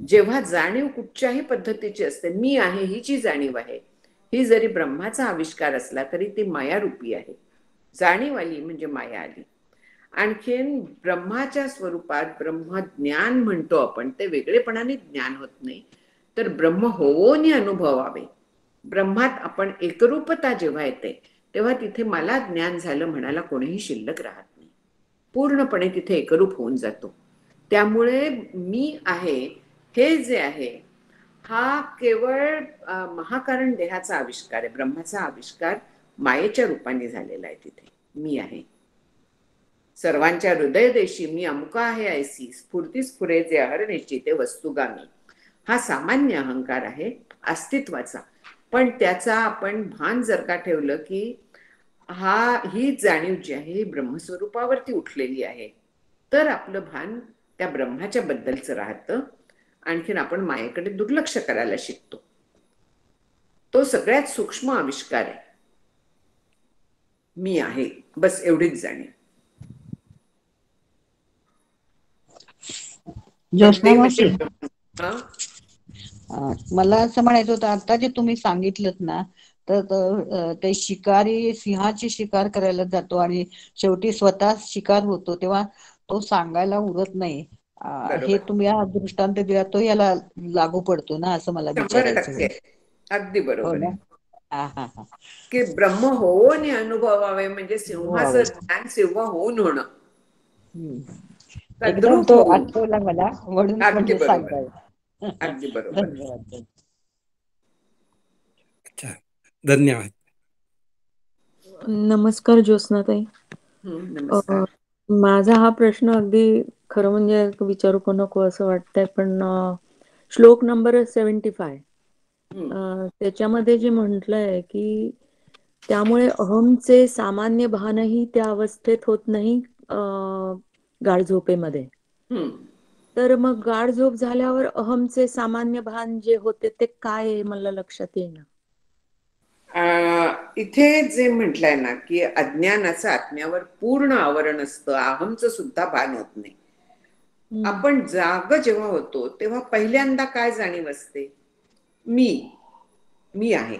जेव्हा जाणीव कुठच्याही पद्धतीची असते, मी आहे ही जी जाणीव आहे, ही जरी ब्रह्माचा आविष्कार असला तरी ती मायारूपी आहे. जाणीव आली म्हणजे माया आली. आणखीन ब्रह्माच्या स्वरूपात ब्रह्मज्ञान म्हणतो आपण, ते वेगळेपणाने ज्ञान होत नाही, तर ब्रह्म होऊनी अनुभवावे. ब्रह्मात आपण एकरूपता जेव्हा येते तेव्हा तिथे मला ज्ञान झालं म्हणायला कोणीही शिल्लक राहत नाही, पूर्णपणे तिथे एकरूप होऊन जातो. त्यामुळे मी आहे हे जे आहे हा केवळ महाकारण देहाचा आविष्कार आहे. ब्रह्माचा आविष्कार मायेच्या रूपाने झालेला आहे. तिथे मी आहे. सर्वांच्या हृदय देशी मी अमुका आहे ऐसी, स्फूर्ती स्फुरे जे अहर्निशी ते वस्तुगामी. हा सामान्य अहंकार आहे अस्तित्वाचा, पण त्याचा आपण भान जर का ठेवलं की ही जाणीव जी आहे ही ब्रह्मस्वरूपावरती उठलेली आहे, तर आपलं भान त्या ब्रह्माच्या बद्दलचं राहतं. आणखीन आपण मायेकडे दुर्लक्ष करायला शिकतो. तो सगळ्यात सूक्ष्म आविष्कार आहे. मी आहे, बस एवढीच जाणीव. मला असं म्हणायचं होतं, आता जे तुम्ही सांगितलं ना, तर ते शिकारी सिंहाची शिकार करायला जातो आणि शेवटी स्वतः शिकार होतो, तेव्हा तो सांगायला उरत नाही. हे तुम्ही हा दृष्टांत दिला तो याला लागू पडतो ना, असं मला विचारायचं. अगदी बरोबर ना. की ब्रह्म होऊन अनुभवावे म्हणजे सिंहाचं ज्ञान सिंह होऊन होणं. एकदम तो आठवला मला, म्हणून अगदी बरोबर. धन्यवाद. धन्यवाद. नमस्कार ज्योत्स्नाताई. नमस्कार. माझा हा प्रश्न अगदी खरं म्हणजे विचारू पण नको असं वाटतंय, पण श्लोक नंबर 75 त्याच्यामध्ये जे म्हटलंय की त्यामुळे अहमचे सामान्य भानही त्या अवस्थेत होत नाही गाढ झोपेमध्ये. तर मग गाढ झोप झाल्यावर अहमचे सामान्य भान जे होते ते काय आहे मला लक्षात येईना. इथे जे म्हटलंय ना की अज्ञानाचं आत्म्यावर पूर्ण आवरण असतं, अहमचं सुद्धा भान होत नाही. आपण जाग जेव्हा होतो तेव्हा पहिल्यांदा काय जाणीव असते? मी आहे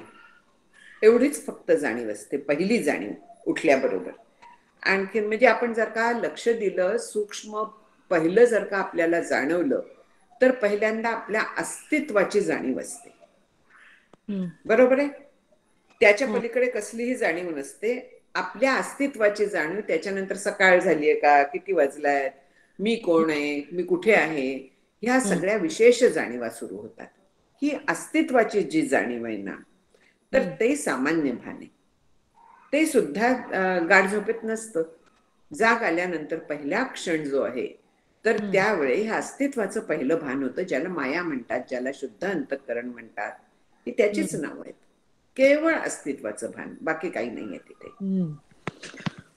एवढीच फक्त जाणीव असते, पहिली जाणीव उठल्याबरोबर. आणखीन म्हणजे आपण जर का लक्ष दिलं, सूक्ष्म पहिलं जर का आपल्याला जाणवलं तर पहिल्यांदा आपल्या अस्तित्वाची जाणीव असते. बरोबर आहे? त्याच्या पलीकडे कसलीही जाणीव नसते. आपल्या अस्तित्वाची जाणीव, त्याच्यानंतर सकाळ झालीये का, किती वाजलायत, मी कोण आहे, मी कुठे आहे, ह्या सगळ्या विशेष जाणीवा सुरू होतात. ही अस्तित्वाची जी जाणीव आहे ना, तर ते सामान्य भान आहे. ते सुद्धा गाढ झोपेत नसतं. जाग आल्यानंतर पहिला क्षण जो आहे, तर त्यावेळी हे अस्तित्वाचं पहिलं भान होतं, ज्याला माया म्हणतात, ज्याला शुद्ध अंतःकरण म्हणतात. ही त्याचीच नाव आहेत. केवळ अस्तित्वाचं भान, बाकी काही नाहीये तिथे.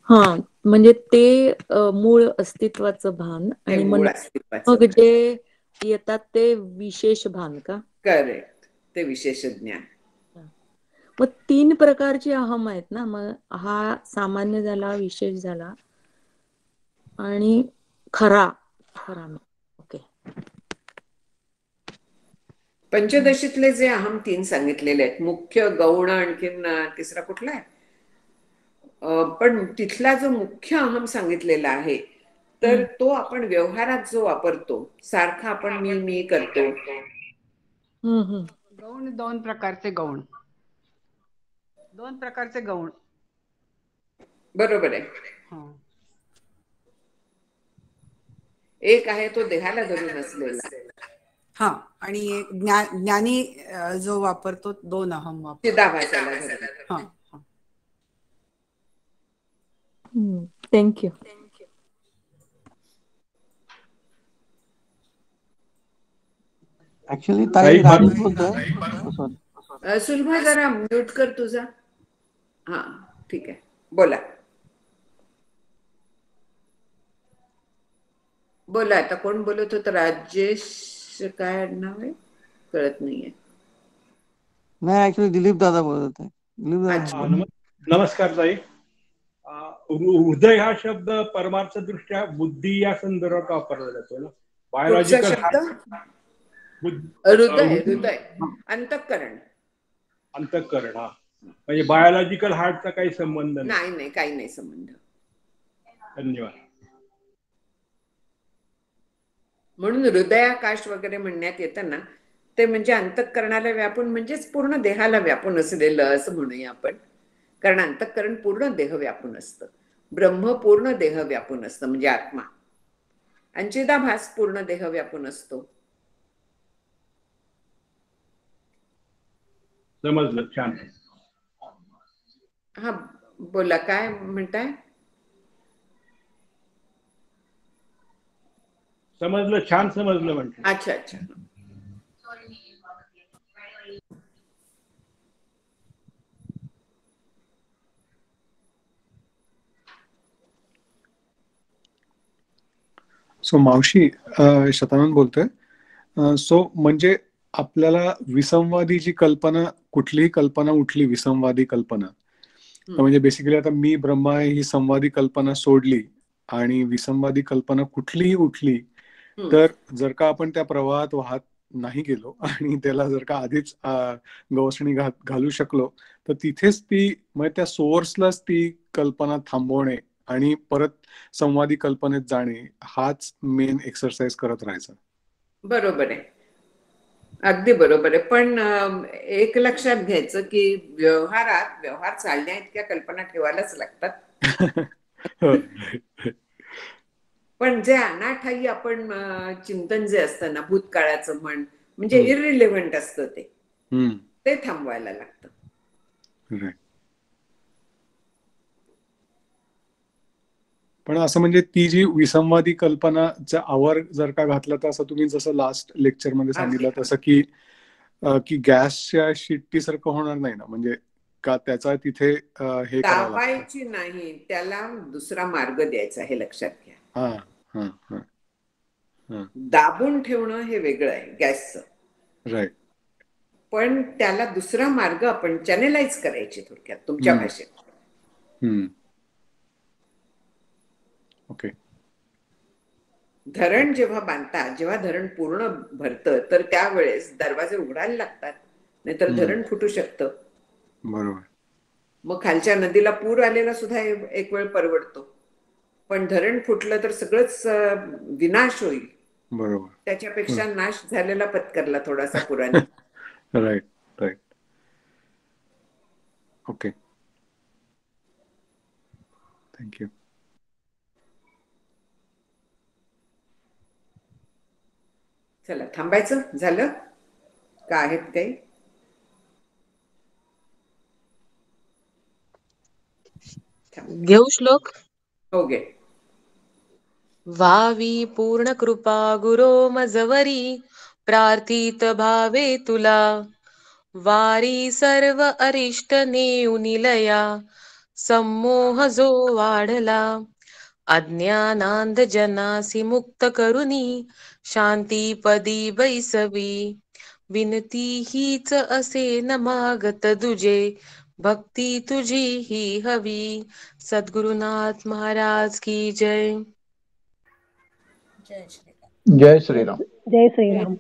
हा, म्हणजे ते मूळ अस्तित्वाचं भान, ते आणि मूळ मग अस्तित्वाचं जे येतात ते विशेष भान का? करेक्ट, ते विशेष ज्ञान. मग 3 प्रकारचे अहम आहेत ना, मग हा सामान्य झाला, विशेष झाला, आणि खरा. ओके. पंचदशीतले जे अहम 3 सांगितलेले आहेत, मुख्य, गौण, आणखीन तिसरा कुठला आहे, पण तिथला जो मुख्य अहम सांगितलेला आहे, तर तो आपण व्यवहारात जो वापरतो, सारखा आपण मी करतो. गौण, 2 प्रकारचे गौण. बरोबर आहे. एक आहे तो देहाला धरून असलेला. हा, आणि एक ज्ञानी जो वापरतो 2 अहम वापरतो, चिदाभासाला धरून. थँक्यू. ऍक्च्युली ताई राजू बोलतोय. सुलभा जरा म्यूट कर तुझा. हा, ठीक आहे, बोला. बोला, आता कोण बोलत होतं? राजेश काय नाव आहे, कळत नाहीये. नाही, ऍक्च्युली दिलीप दादा बोलत आहे. नमस्कार ताई. हृदय हा शब्द परमार्थ दृष्ट्या बुद्धी या संदर्भात वापरला जातो ना. बायोलॉजिकल हृदय, अंतःकरण. हा, म्हणजे बायोलॉजिकल हार्टचा काही संबंध नाही, काही नाही संबंध. धन्यवाद. म्हणून हृदयाकाश वगैरे म्हणण्यात येतं ना, ते म्हणजे अंतःकरणाला व्यापून, म्हणजेच पूर्ण देहाला व्यापून असलेलं असं म्हणूया आपण. कारण अंतःकरण पूर्ण देह व्यापून असतं, ब्रह्म पूर्ण देह व्यापून असतं, म्हणजे आत्मा. आणि चिदाभास पूर्ण देह व्यापून असतो. समजलं, छान. हा, बोला, काय म्हणताय? समजलं, छान समजलं म्हणतो. अच्छा. सो मावशी, शतानंद बोलतोय. सो म्हणजे आपल्याला विसंवादी जी कल्पना, कुठलीही कल्पना उठली, विसंवादी कल्पना, म्हणजे बेसिकली आता मी ब्रह्मा आहे ही संवादी कल्पना सोडली आणि विसंवादी कल्पना कुठलीही उठली, तर जर का आपण त्या प्रवाहात वाहत नाही गेलो आणि त्याला जर का आधीच गवसणी घालू शकलो, तर तिथेच ती, म्हणजे त्या सोर्सलाच ती कल्पना थांबवणे आणि परत संवादी कल्पनेत जाणे, हाच मेन एक्सरसाइज करत राहायचा. बरोबर आहे, अगदी बरोबर आहे. पण एक लक्षात घ्यायचं की व्यवहार चालण्या इतक्या कल्पना ठेवायलाच लागतात. पण जे अनाठायी आपण चिंतन जे असतं ना, भूतकाळाचं म्हणजे इररिलेव्हंट असतं, ते थांबवायला लागतं. पण असं म्हणजे ती जी विसंवादी कल्पनाचा आवर जर का घातला, तर असं तुम्ही जसं लास्ट लेक्चर मध्ये सांगितलं तसं की गॅसच्या शिट्टीसारखं होणार नाही ना, म्हणजे का त्याचा तिथे हे दाबायची नाही, त्याला दुसरा मार्ग द्यायचा, हे लक्षात घ्या. दाबून ठेवणं हे वेगळं आहे गॅसचं, राईट. पण त्याला दुसरा मार्ग आपण चॅनेलाइज करायचे, थोडक्यात तुमच्या भाषेत. ओके. धरण जेव्हा बांधतात, जेव्हा धरण पूर्ण भरतं, तर त्यावेळेस दरवाजे उघडायला लागतात, नाहीतर धरण फुटू शकतं. बरोबर. मग खालच्या नदीला पूर आलेला सुद्धा एक वेळ परवडतो, पण धरण फुटलं तर सगळंच विनाश होईल. बरोबर. त्याच्यापेक्षा नाश झालेला पत्करला थोडासा पुराने. राईट. ओके. थँक्यू. चला थांबायचं, झालं का आहेत काही? घेऊ श्लोक. हो घे. व्हावी पूर्ण कृपा गुरो मजवरी, प्रार्थित भावे तुला. वारी सर्व अरिष्ट नेऊ निलया, संमोह जो वाढला. अज्ञानांध जनासी मुक्त करुनी, शांतीपदी बैसवी. विनती हीच असे न मागत दुजे, भक्ती तुझी ही हवी. सद्गुरुनाथ महाराज की जय. जय श्रीराम. जय श्रीराम.